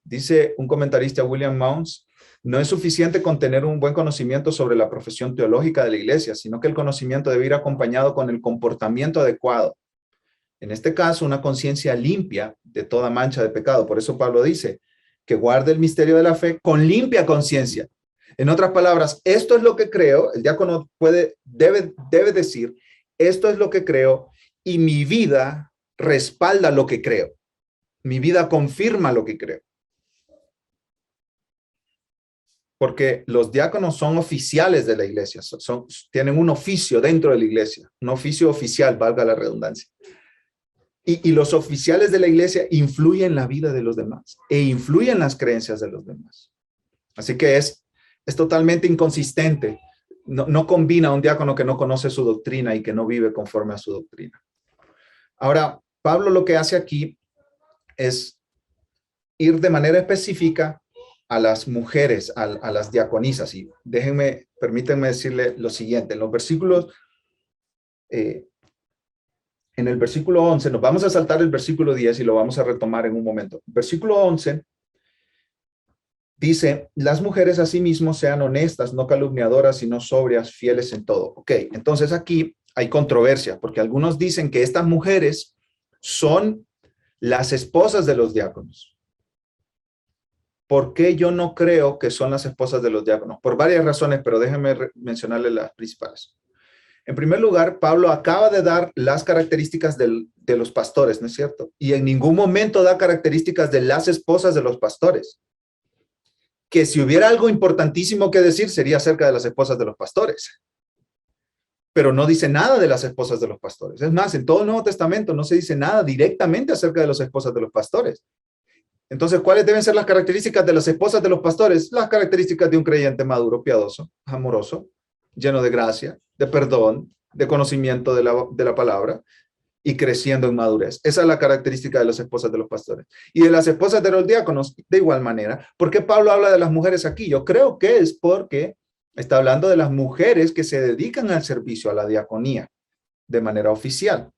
Dice un comentarista, William Mounce, no es suficiente con tener un buen conocimiento sobre la profesión teológica de la iglesia, sino que el conocimiento debe ir acompañado con el comportamiento adecuado. En este caso, una conciencia limpia de toda mancha de pecado. Por eso Pablo dice que guarde el misterio de la fe con limpia conciencia. En otras palabras, esto es lo que creo. El diácono debe decir, esto es lo que creo y mi vida respalda lo que creo. Mi vida confirma lo que creo. Porque los diáconos son oficiales de la iglesia, tienen un oficio dentro de la iglesia, un oficio oficial, valga la redundancia. Y los oficiales de la iglesia influyen en la vida de los demás e influyen en las creencias de los demás. Así que es totalmente inconsistente. No combina un diácono que no conoce su doctrina y que no vive conforme a su doctrina. Ahora, Pablo lo que hace aquí es ir de manera específica a las mujeres, a las diaconisas. Y permítanme decirle lo siguiente. En los versículos, en el versículo 11, nos vamos a saltar el versículo 10 y lo vamos a retomar en un momento. Versículo 11 dice, las mujeres asimismo sean honestas, no calumniadoras, sino sobrias, fieles en todo. Ok, entonces aquí hay controversia, porque algunos dicen que estas mujeres son las esposas de los diáconos. ¿Por qué yo no creo que son las esposas de los diáconos? Por varias razones, pero déjenme mencionarles las principales. En primer lugar, Pablo acaba de dar las características de los pastores, ¿no es cierto? Y en ningún momento da características de las esposas de los pastores. Que si hubiera algo importantísimo que decir, sería acerca de las esposas de los pastores. Pero no dice nada de las esposas de los pastores. Es más, en todo el Nuevo Testamento no se dice nada directamente acerca de las esposas de los pastores. Entonces, ¿cuáles deben ser las características de las esposas de los pastores? Las características de un creyente maduro, piadoso, amoroso, lleno de gracia, de perdón, de conocimiento de la palabra y creciendo en madurez. Esa es la característica de las esposas de los pastores. Y de las esposas de los diáconos, de igual manera. ¿Por qué Pablo habla de las mujeres aquí? Yo creo que es porque está hablando de las mujeres que se dedican al servicio, a la diaconía, de manera oficial.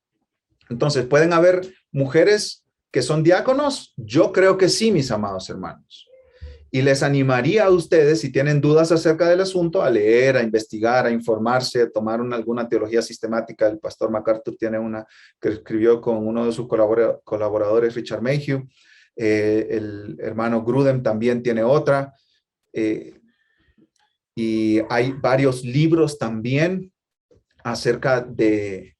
Entonces, ¿pueden haber mujeres que son diáconos? Yo creo que sí, mis amados hermanos. Y les animaría a ustedes, si tienen dudas acerca del asunto, a leer, a investigar, a informarse, a tomar alguna teología sistemática. El pastor MacArthur tiene una que escribió con uno de sus colaboradores, Richard Mayhew. El hermano Grudem también tiene otra. Y hay varios libros también acerca de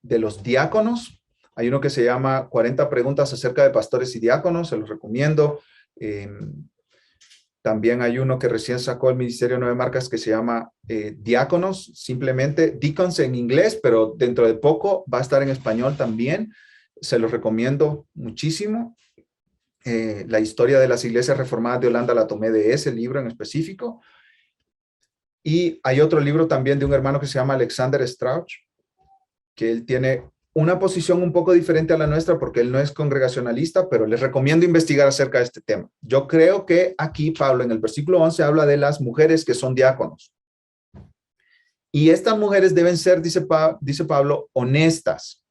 los diáconos. Hay uno que se llama 40 preguntas acerca de pastores y diáconos, se los recomiendo. También hay uno que recién sacó el Ministerio Nueve Marcas que se llama Diáconos, simplemente Deacons en inglés, pero dentro de poco va a estar en español también. Se los recomiendo muchísimo. La historia de las iglesias reformadas de Holanda la tomé de ese libro en específico. Y hay otro libro también de un hermano que se llama Alexander Strauch, que él tiene una posición un poco diferente a la nuestra porque él no es congregacionalista, pero les recomiendo investigar acerca de este tema. Yo creo que aquí Pablo en el versículo 11 habla de las mujeres que son diáconos. Y estas mujeres deben ser, dice Pablo, honestas.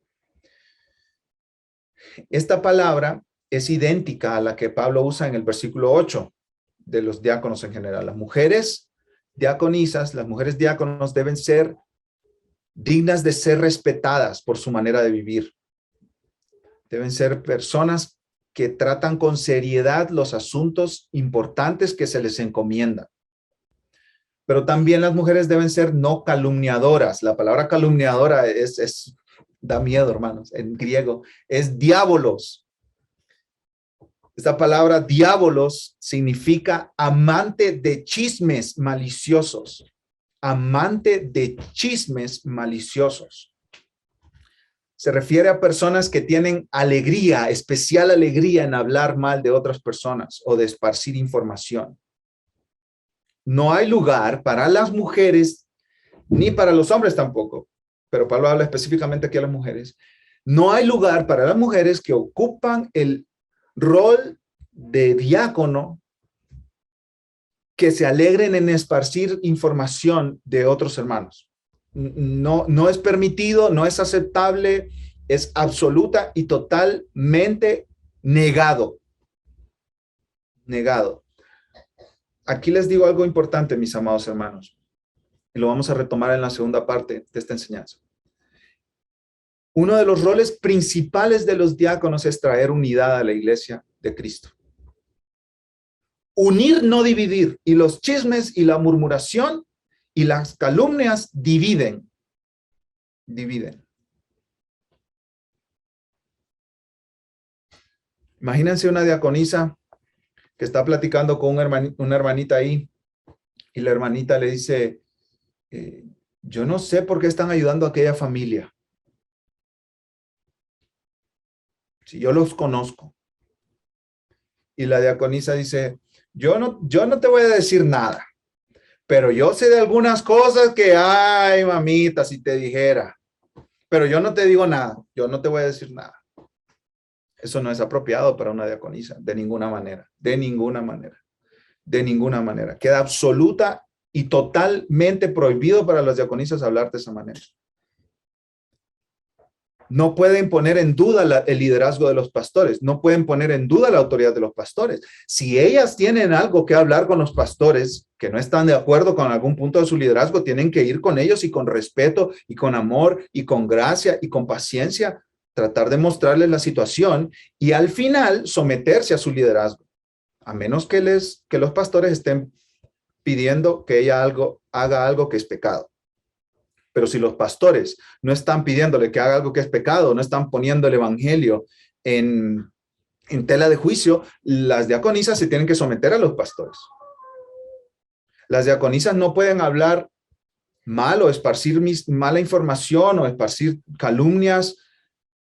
Esta palabra es idéntica a la que Pablo usa en el versículo 8 de los diáconos en general. Las mujeres diaconisas, las mujeres diáconos deben ser dignas de ser respetadas por su manera de vivir. Deben ser personas que tratan con seriedad los asuntos importantes que se les encomiendan. Pero también las mujeres deben ser no calumniadoras. La palabra calumniadora da miedo, hermanos. En griego es diabolos. Esta palabra diabolos significa amante de chismes maliciosos. Amante de chismes maliciosos. Se refiere a personas que tienen alegría, especial alegría en hablar mal de otras personas o de esparcir información. No hay lugar para las mujeres, ni para los hombres tampoco, pero Pablo habla específicamente aquí a las mujeres. No hay lugar para las mujeres que ocupan el rol de diácono que se alegren en esparcir información de otros hermanos. No es permitido, no es aceptable, es absoluta y totalmente negado. Negado. Aquí les digo algo importante, mis amados hermanos, y lo vamos a retomar en la segunda parte de esta enseñanza. Uno de los roles principales de los diáconos es traer unidad a la iglesia de Cristo. Unir, no dividir. Y los chismes y la murmuración y las calumnias dividen. Dividen. Imagínense una diaconisa que está platicando con una hermanita ahí y la hermanita le dice, yo no sé por qué están ayudando a aquella familia. Si yo los conozco. Y la diaconisa dice, yo no te voy a decir nada, pero yo sé de algunas cosas que, ay, mamita, si te dijera, pero yo no te digo nada, yo no te voy a decir nada. Eso no es apropiado para una diaconisa, de ninguna manera, de ninguna manera, de ninguna manera. Queda absoluta y totalmente prohibido para las diaconisas hablar de esa manera. No pueden poner en duda el liderazgo de los pastores, no pueden poner en duda la autoridad de los pastores. Si ellas tienen algo que hablar con los pastores que no están de acuerdo con algún punto de su liderazgo, tienen que ir con ellos y con respeto y con amor y con gracia y con paciencia, tratar de mostrarles la situación y al final someterse a su liderazgo, a menos que los pastores estén pidiendo que ella haga algo que es pecado. Pero si los pastores no están pidiéndole que haga algo que es pecado, no están poniendo el evangelio en tela de juicio, las diaconisas se tienen que someter a los pastores. Las diaconisas no pueden hablar mal o esparcir mala información o esparcir calumnias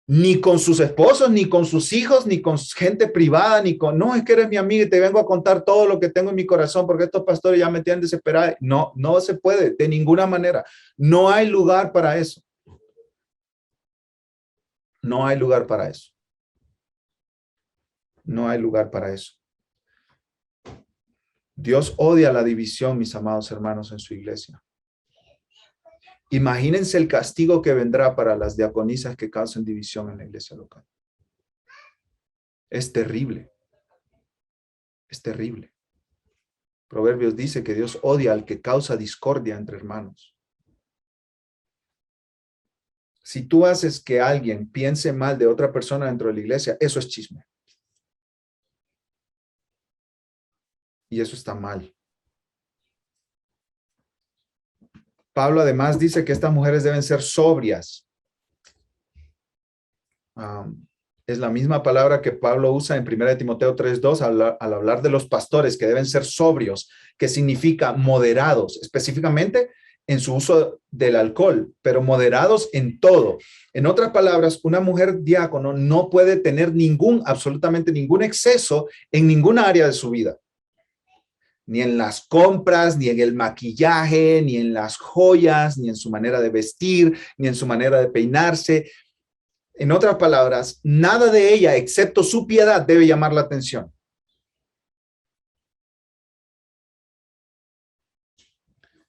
Ni con sus esposos, ni con sus hijos, ni con gente privada, ni con, no, es que eres mi amiga y te vengo a contar todo lo que tengo en mi corazón porque estos pastores ya me tienen desesperada. No, no se puede de ninguna manera. No hay lugar para eso. No hay lugar para eso. No hay lugar para eso. Dios odia la división, mis amados hermanos, en su iglesia. Imagínense el castigo que vendrá para las diaconisas que causen división en la iglesia local. Es terrible. Es terrible. Proverbios dice que Dios odia al que causa discordia entre hermanos. Si tú haces que alguien piense mal de otra persona dentro de la iglesia, eso es chisme. Y eso está mal. Pablo además dice que estas mujeres deben ser sobrias. Es la misma palabra que Pablo usa en 1 Timoteo 3:2 al hablar de los pastores que deben ser sobrios, que significa moderados, específicamente en su uso del alcohol, pero moderados en todo. En otras palabras, una mujer diácono no puede tener absolutamente ningún exceso en ninguna área de su vida. Ni en las compras, ni en el maquillaje, ni en las joyas, ni en su manera de vestir, ni en su manera de peinarse. En otras palabras, nada de ella, excepto su piedad, debe llamar la atención.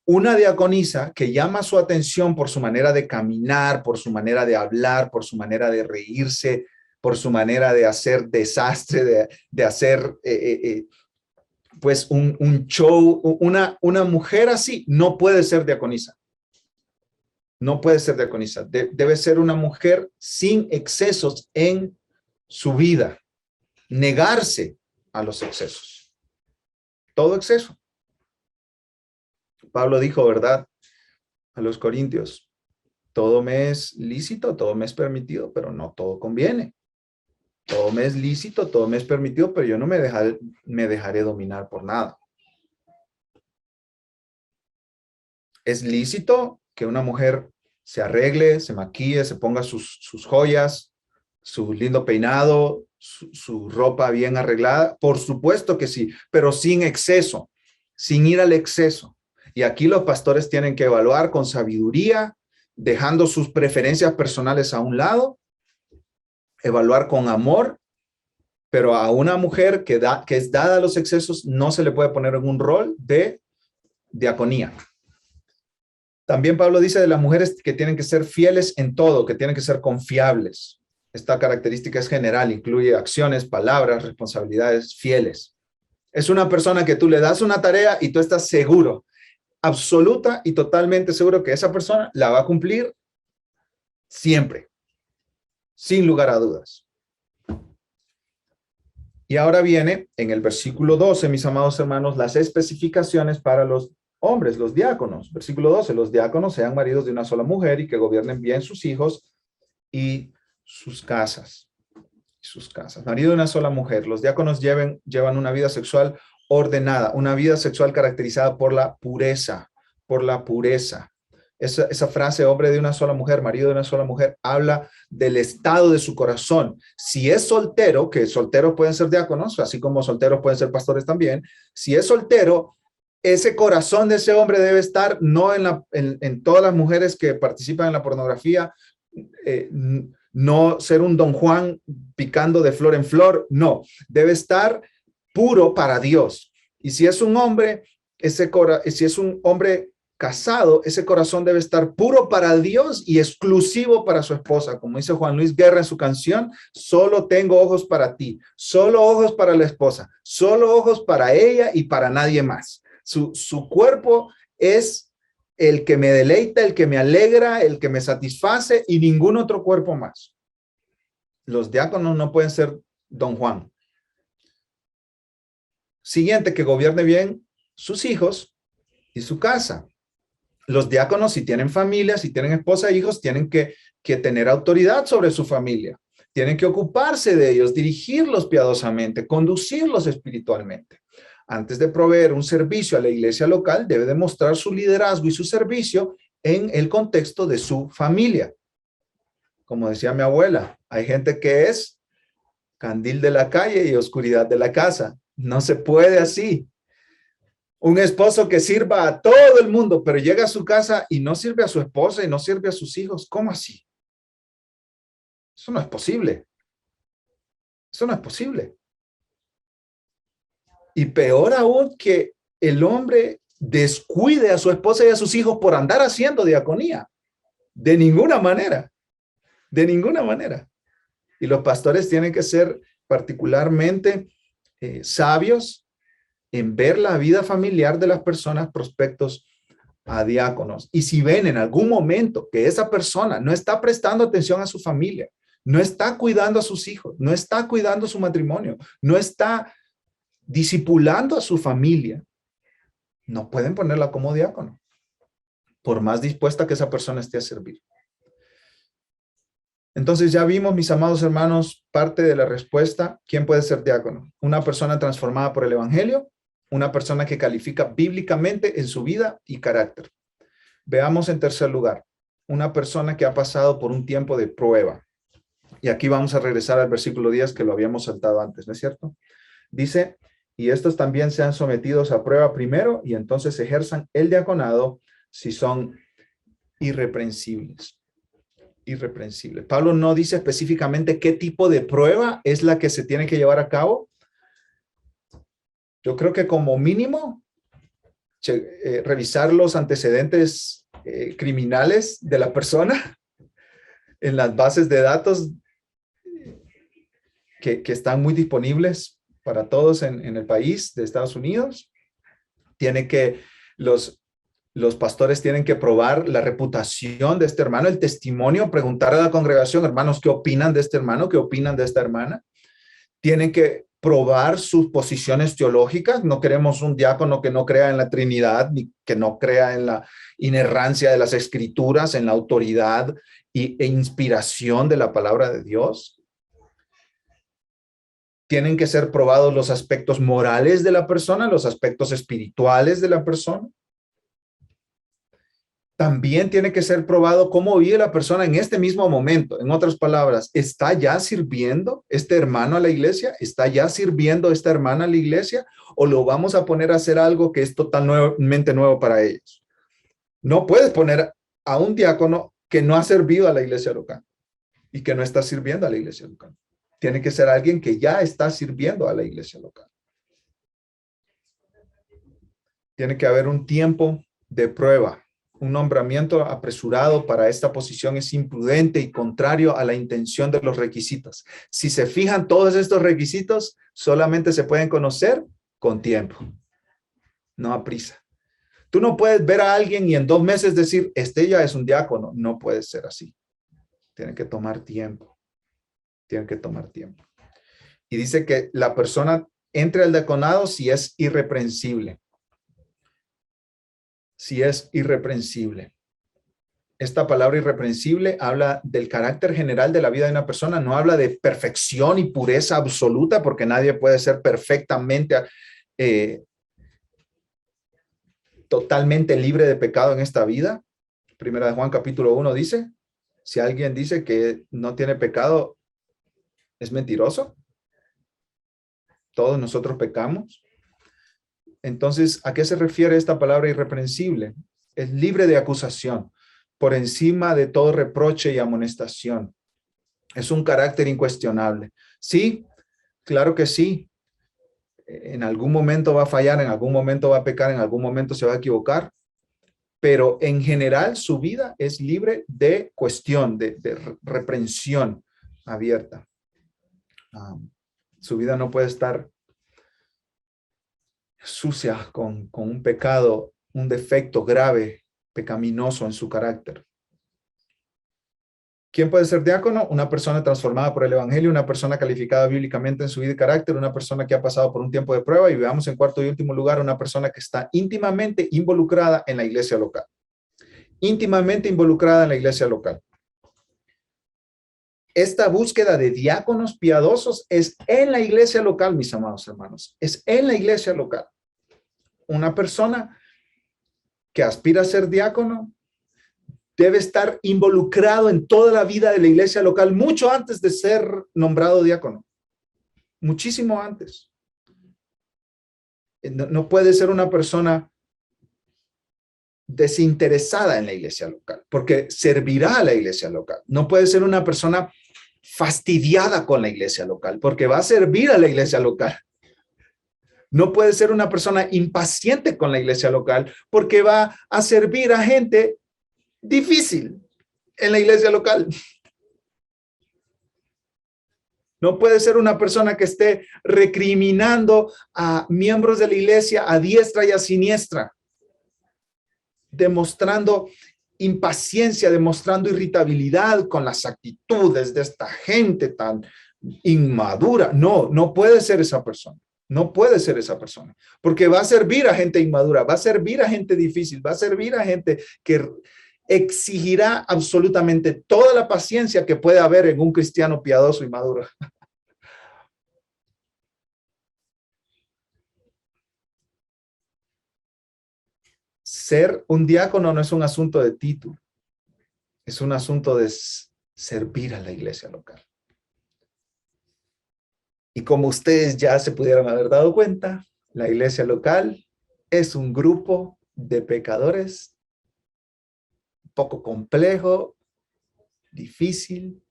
Una diaconisa que llama su atención por su manera de caminar, por su manera de hablar, por su manera de reírse, por su manera de hacer desastre, de hacer pues un show, una mujer así no puede ser diaconisa. No puede ser diaconisa. Debe ser una mujer sin excesos en su vida. Negarse a los excesos. Todo exceso. Pablo dijo, ¿verdad? A los corintios, todo me es lícito, todo me es permitido, pero no todo conviene. Todo me es lícito, todo me es permitido, pero yo no me dejaré dominar por nada. Es lícito que una mujer se arregle, se maquille, se ponga sus joyas, su lindo peinado, su ropa bien arreglada. Por supuesto que sí, pero sin exceso, sin ir al exceso. Y aquí los pastores tienen que evaluar con sabiduría, dejando sus preferencias personales a un lado, evaluar con amor, pero a una mujer que es dada a los excesos no se le puede poner en un rol de diaconía. También Pablo dice de las mujeres que tienen que ser fieles en todo, que tienen que ser confiables. Esta característica es general, incluye acciones, palabras, responsabilidades fieles. Es una persona que tú le das una tarea y tú estás seguro, absoluta y totalmente seguro que esa persona la va a cumplir siempre, sin lugar a dudas. Y ahora viene en el versículo 12, mis amados hermanos, las especificaciones para los hombres, los diáconos. Versículo 12, los diáconos sean maridos de una sola mujer y que gobiernen bien sus hijos y sus casas. Marido de una sola mujer. Los diáconos llevan una vida sexual ordenada, una vida sexual caracterizada por la pureza, Esa frase, hombre de una sola mujer, marido de una sola mujer, habla del estado de su corazón. Si es soltero, que solteros pueden ser diáconos, así como solteros pueden ser pastores también, si es soltero, ese corazón de ese hombre debe estar no en todas las mujeres que participan en la pornografía, no ser un Don Juan picando de flor en flor, no, debe estar puro para Dios. Y si es un hombre, si es un hombre casado, ese corazón debe estar puro para Dios y exclusivo para su esposa. Como dice Juan Luis Guerra en su canción, solo tengo ojos para ti, solo ojos para la esposa, solo ojos para ella y para nadie más. Su cuerpo es el que me deleita, el que me alegra, el que me satisface y ningún otro cuerpo más. Los diáconos no pueden ser Don Juan. Siguiente, que gobierne bien sus hijos y su casa. Los diáconos, si tienen familia, si tienen esposa e hijos, tienen que tener autoridad sobre su familia. Tienen que ocuparse de ellos, dirigirlos piadosamente, conducirlos espiritualmente. Antes de proveer un servicio a la iglesia local, debe demostrar su liderazgo y su servicio en el contexto de su familia. como decía mi abuela, hay gente que es candil de la calle y oscuridad de la casa. No se puede así. Un esposo que sirva a todo el mundo, pero llega a su casa y no sirve a su esposa y no sirve a sus hijos. ¿Cómo así? Eso no es posible. Eso no es posible. Y peor aún, que el hombre descuide a su esposa y a sus hijos por andar haciendo diaconía. De ninguna manera. De ninguna manera. Y los pastores tienen que ser particularmente sabios en ver la vida familiar de las personas prospectos a diáconos. Y si ven en algún momento que esa persona no está prestando atención a su familia, no está cuidando a sus hijos, no está cuidando su matrimonio, no está discipulando a su familia, no pueden ponerla como diácono, por más dispuesta que esa persona esté a servir. Entonces ya vimos, mis amados hermanos, parte de la respuesta. ¿Quién puede ser diácono? Una persona transformada por el evangelio, una persona que califica bíblicamente en su vida y carácter. Veamos en tercer lugar, una persona que ha pasado por un tiempo de prueba. Y aquí vamos a regresar al versículo 10 que lo habíamos saltado antes, ¿no es cierto? Dice, y estos también sean sometidos a prueba primero y entonces ejerzan el diaconado si son irreprensibles. Irreprensibles. Pablo no dice específicamente qué tipo de prueba es la que se tiene que llevar a cabo. Yo creo que como mínimo revisar los antecedentes criminales de la persona en las bases de datos que están muy disponibles para todos en el país de Estados Unidos. Tiene que los pastores tienen que probar la reputación de este hermano, el testimonio, preguntar a la congregación, hermanos, ¿qué opinan de este hermano? ¿Qué opinan de esta hermana? Tienen que probar sus posiciones teológicas. No queremos un diácono que no crea en la Trinidad, ni que no crea en la inerrancia de las Escrituras, en la autoridad e inspiración de la palabra de Dios. Tienen que ser probados los aspectos morales de la persona, los aspectos espirituales de la persona. También tiene que ser probado cómo vive la persona en este mismo momento. En otras palabras, ¿está ya sirviendo este hermano a la iglesia? ¿Está ya sirviendo esta hermana a la iglesia? ¿O lo vamos a poner a hacer algo que es totalmente nuevo para ellos? No puedes poner a un diácono que no ha servido a la iglesia local y que no está sirviendo a la iglesia local. Tiene que ser alguien que ya está sirviendo a la iglesia local. Tiene que haber un tiempo de prueba. Un nombramiento apresurado para esta posición es imprudente y contrario a la intención de los requisitos. Si se fijan, todos estos requisitos solamente se pueden conocer con tiempo, no a prisa. Tú no puedes ver a alguien y en 2 meses decir, este ya es un diácono. No puede ser así. Tiene que tomar tiempo. Tiene que tomar tiempo. Y dice que la persona entre al diaconado si es irreprensible. Si es irreprensible. Esta palabra irreprensible habla del carácter general de la vida de una persona, no habla de perfección y pureza absoluta, porque nadie puede ser perfectamente, totalmente libre de pecado en esta vida. Primera de Juan capítulo 1 dice, si alguien dice que no tiene pecado, es mentiroso. Todos nosotros pecamos. Entonces, ¿a qué se refiere esta palabra irreprensible? Es libre de acusación, por encima de todo reproche y amonestación. Es un carácter incuestionable. Sí, claro que sí. En algún momento va a fallar, en algún momento va a pecar, en algún momento se va a equivocar, pero en general su vida es libre de cuestión, de reprensión abierta. Su vida no puede estar sucia con un pecado, un defecto grave, pecaminoso en su carácter. ¿Quién puede ser diácono? Una persona transformada por el evangelio, una persona calificada bíblicamente en su vida y carácter, una persona que ha pasado por un tiempo de prueba, y veamos en cuarto y último lugar, una persona que está íntimamente involucrada en la iglesia local. Íntimamente involucrada en la iglesia local. Esta búsqueda de diáconos piadosos es en la iglesia local, mis amados hermanos. Es en la iglesia local. Una persona que aspira a ser diácono debe estar involucrado en toda la vida de la iglesia local, mucho antes de ser nombrado diácono, muchísimo antes. No puede ser una persona desinteresada en la iglesia local, porque servirá a la iglesia local. No puede ser una persona fastidiada con la iglesia local, porque va a servir a la iglesia local. No puede ser una persona impaciente con la iglesia local, porque va a servir a gente difícil en la iglesia local. No puede ser una persona que esté recriminando a miembros de la iglesia a diestra y a siniestra, demostrando impaciencia, demostrando irritabilidad con las actitudes de esta gente tan inmadura. No, no puede ser esa persona. No puede ser esa persona, porque va a servir a gente inmadura, va a servir a gente difícil, va a servir a gente que exigirá absolutamente toda la paciencia que puede haber en un cristiano piadoso y maduro. Ser un diácono no es un asunto de título, es un asunto de servir a la iglesia local. Y como ustedes ya se pudieron haber dado cuenta, la iglesia local es un grupo de pecadores poco complejo, difícil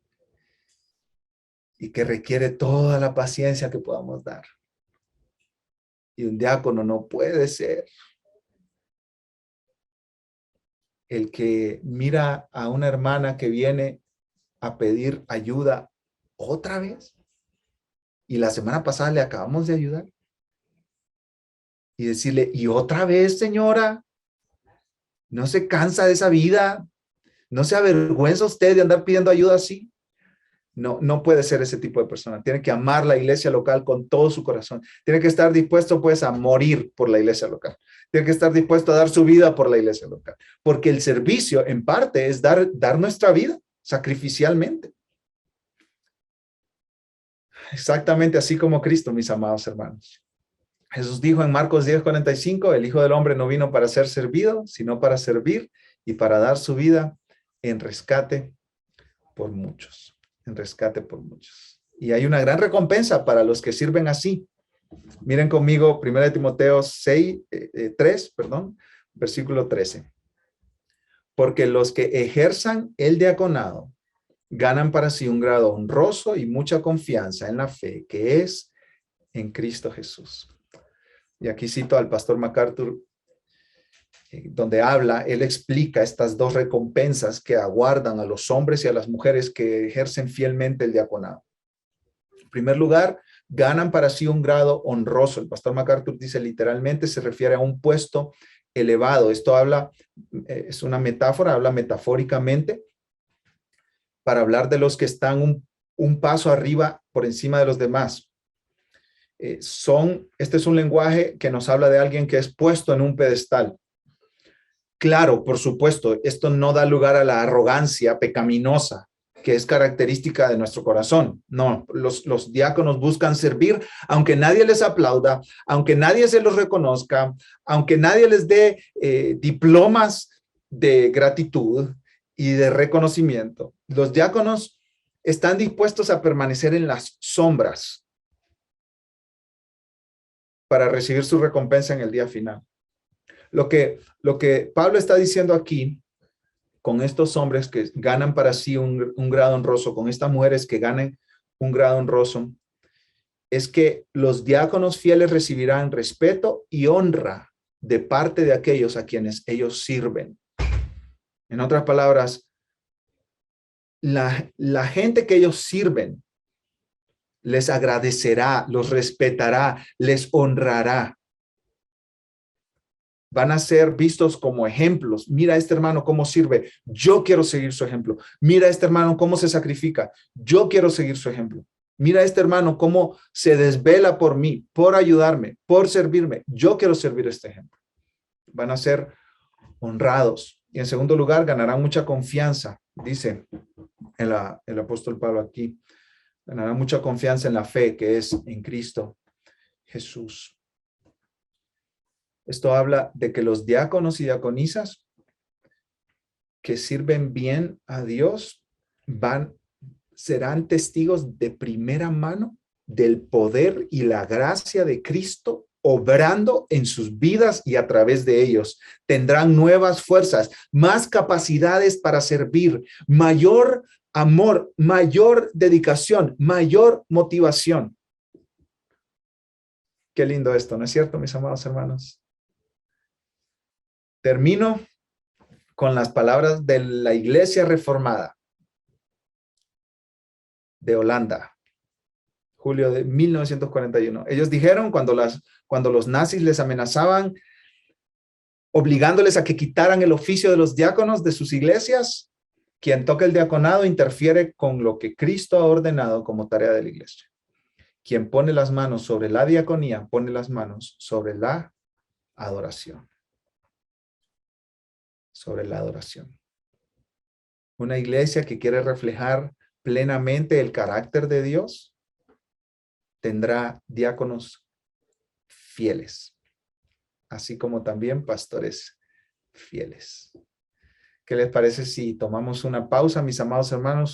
y que requiere toda la paciencia que podamos dar. Y un diácono no puede ser el que mira a una hermana que viene a pedir ayuda otra vez. Y la semana pasada le acabamos de ayudar. Y decirle, y otra vez, señora, no se cansa de esa vida, no se avergüenza usted de andar pidiendo ayuda así. No, no puede ser ese tipo de persona. Tiene que amar la iglesia local con todo su corazón. Tiene que estar dispuesto, pues, a morir por la iglesia local. Tiene que estar dispuesto a dar su vida por la iglesia local. Porque el servicio, en parte, es dar nuestra vida sacrificialmente. Exactamente así como Cristo, mis amados hermanos. Jesús dijo en Marcos 10:45, el Hijo del Hombre no vino para ser servido, sino para servir y para dar su vida en rescate por muchos. En rescate por muchos. Y hay una gran recompensa para los que sirven así. Miren conmigo 1 Timoteo 3, versículo 13. Porque los que ejerzan el diaconado ganan para sí un grado honroso y mucha confianza en la fe que es en Cristo Jesús. Y aquí cito al pastor MacArthur, donde habla, él explica estas dos recompensas que aguardan a los hombres y a las mujeres que ejercen fielmente el diaconado. En primer lugar, ganan para sí un grado honroso. El pastor MacArthur dice literalmente, se refiere a un puesto elevado. Esto habla, es una metáfora, habla metafóricamente para hablar de los que están un paso arriba por encima de los demás. Este es un lenguaje que nos habla de alguien que es puesto en un pedestal. Claro, por supuesto, esto no da lugar a la arrogancia pecaminosa que es característica de nuestro corazón. No, los diáconos buscan servir, aunque nadie les aplauda, aunque nadie se los reconozca, aunque nadie les dé diplomas de gratitud y de reconocimiento. Los diáconos están dispuestos a permanecer en las sombras para recibir su recompensa en el día final. Lo que Pablo está diciendo aquí con estos hombres que ganan para sí un grado honroso, con estas mujeres que ganan un grado honroso, es que los diáconos fieles recibirán respeto y honra de parte de aquellos a quienes ellos sirven. En otras palabras, la gente que ellos sirven les agradecerá, los respetará, les honrará. Van a ser vistos como ejemplos. Mira a este hermano cómo sirve. Yo quiero seguir su ejemplo. Mira a este hermano cómo se sacrifica. Yo quiero seguir su ejemplo. Mira a este hermano cómo se desvela por mí, por ayudarme, por servirme. Yo quiero servir este ejemplo. Van a ser honrados. Y en segundo lugar, ganarán mucha confianza. Dice el apóstol Pablo aquí. Ganarán mucha confianza en la fe que es en Cristo Jesús. Esto habla de que los diáconos y diaconisas que sirven bien a Dios serán testigos de primera mano del poder y la gracia de Cristo obrando en sus vidas y a través de ellos. Tendrán nuevas fuerzas, más capacidades para servir, mayor amor, mayor dedicación, mayor motivación. Qué lindo esto, ¿no es cierto, mis amados hermanos? Termino con las palabras de la Iglesia Reformada de Holanda, julio de 1941. Ellos dijeron cuando los nazis les amenazaban, obligándoles a que quitaran el oficio de los diáconos de sus iglesias, quien toca el diaconado interfiere con lo que Cristo ha ordenado como tarea de la iglesia. Quien pone las manos sobre la diaconía, pone las manos sobre la adoración. Sobre la adoración. Una iglesia que quiere reflejar plenamente el carácter de Dios tendrá diáconos fieles, así como también pastores fieles. ¿Qué les parece si tomamos una pausa, mis amados hermanos?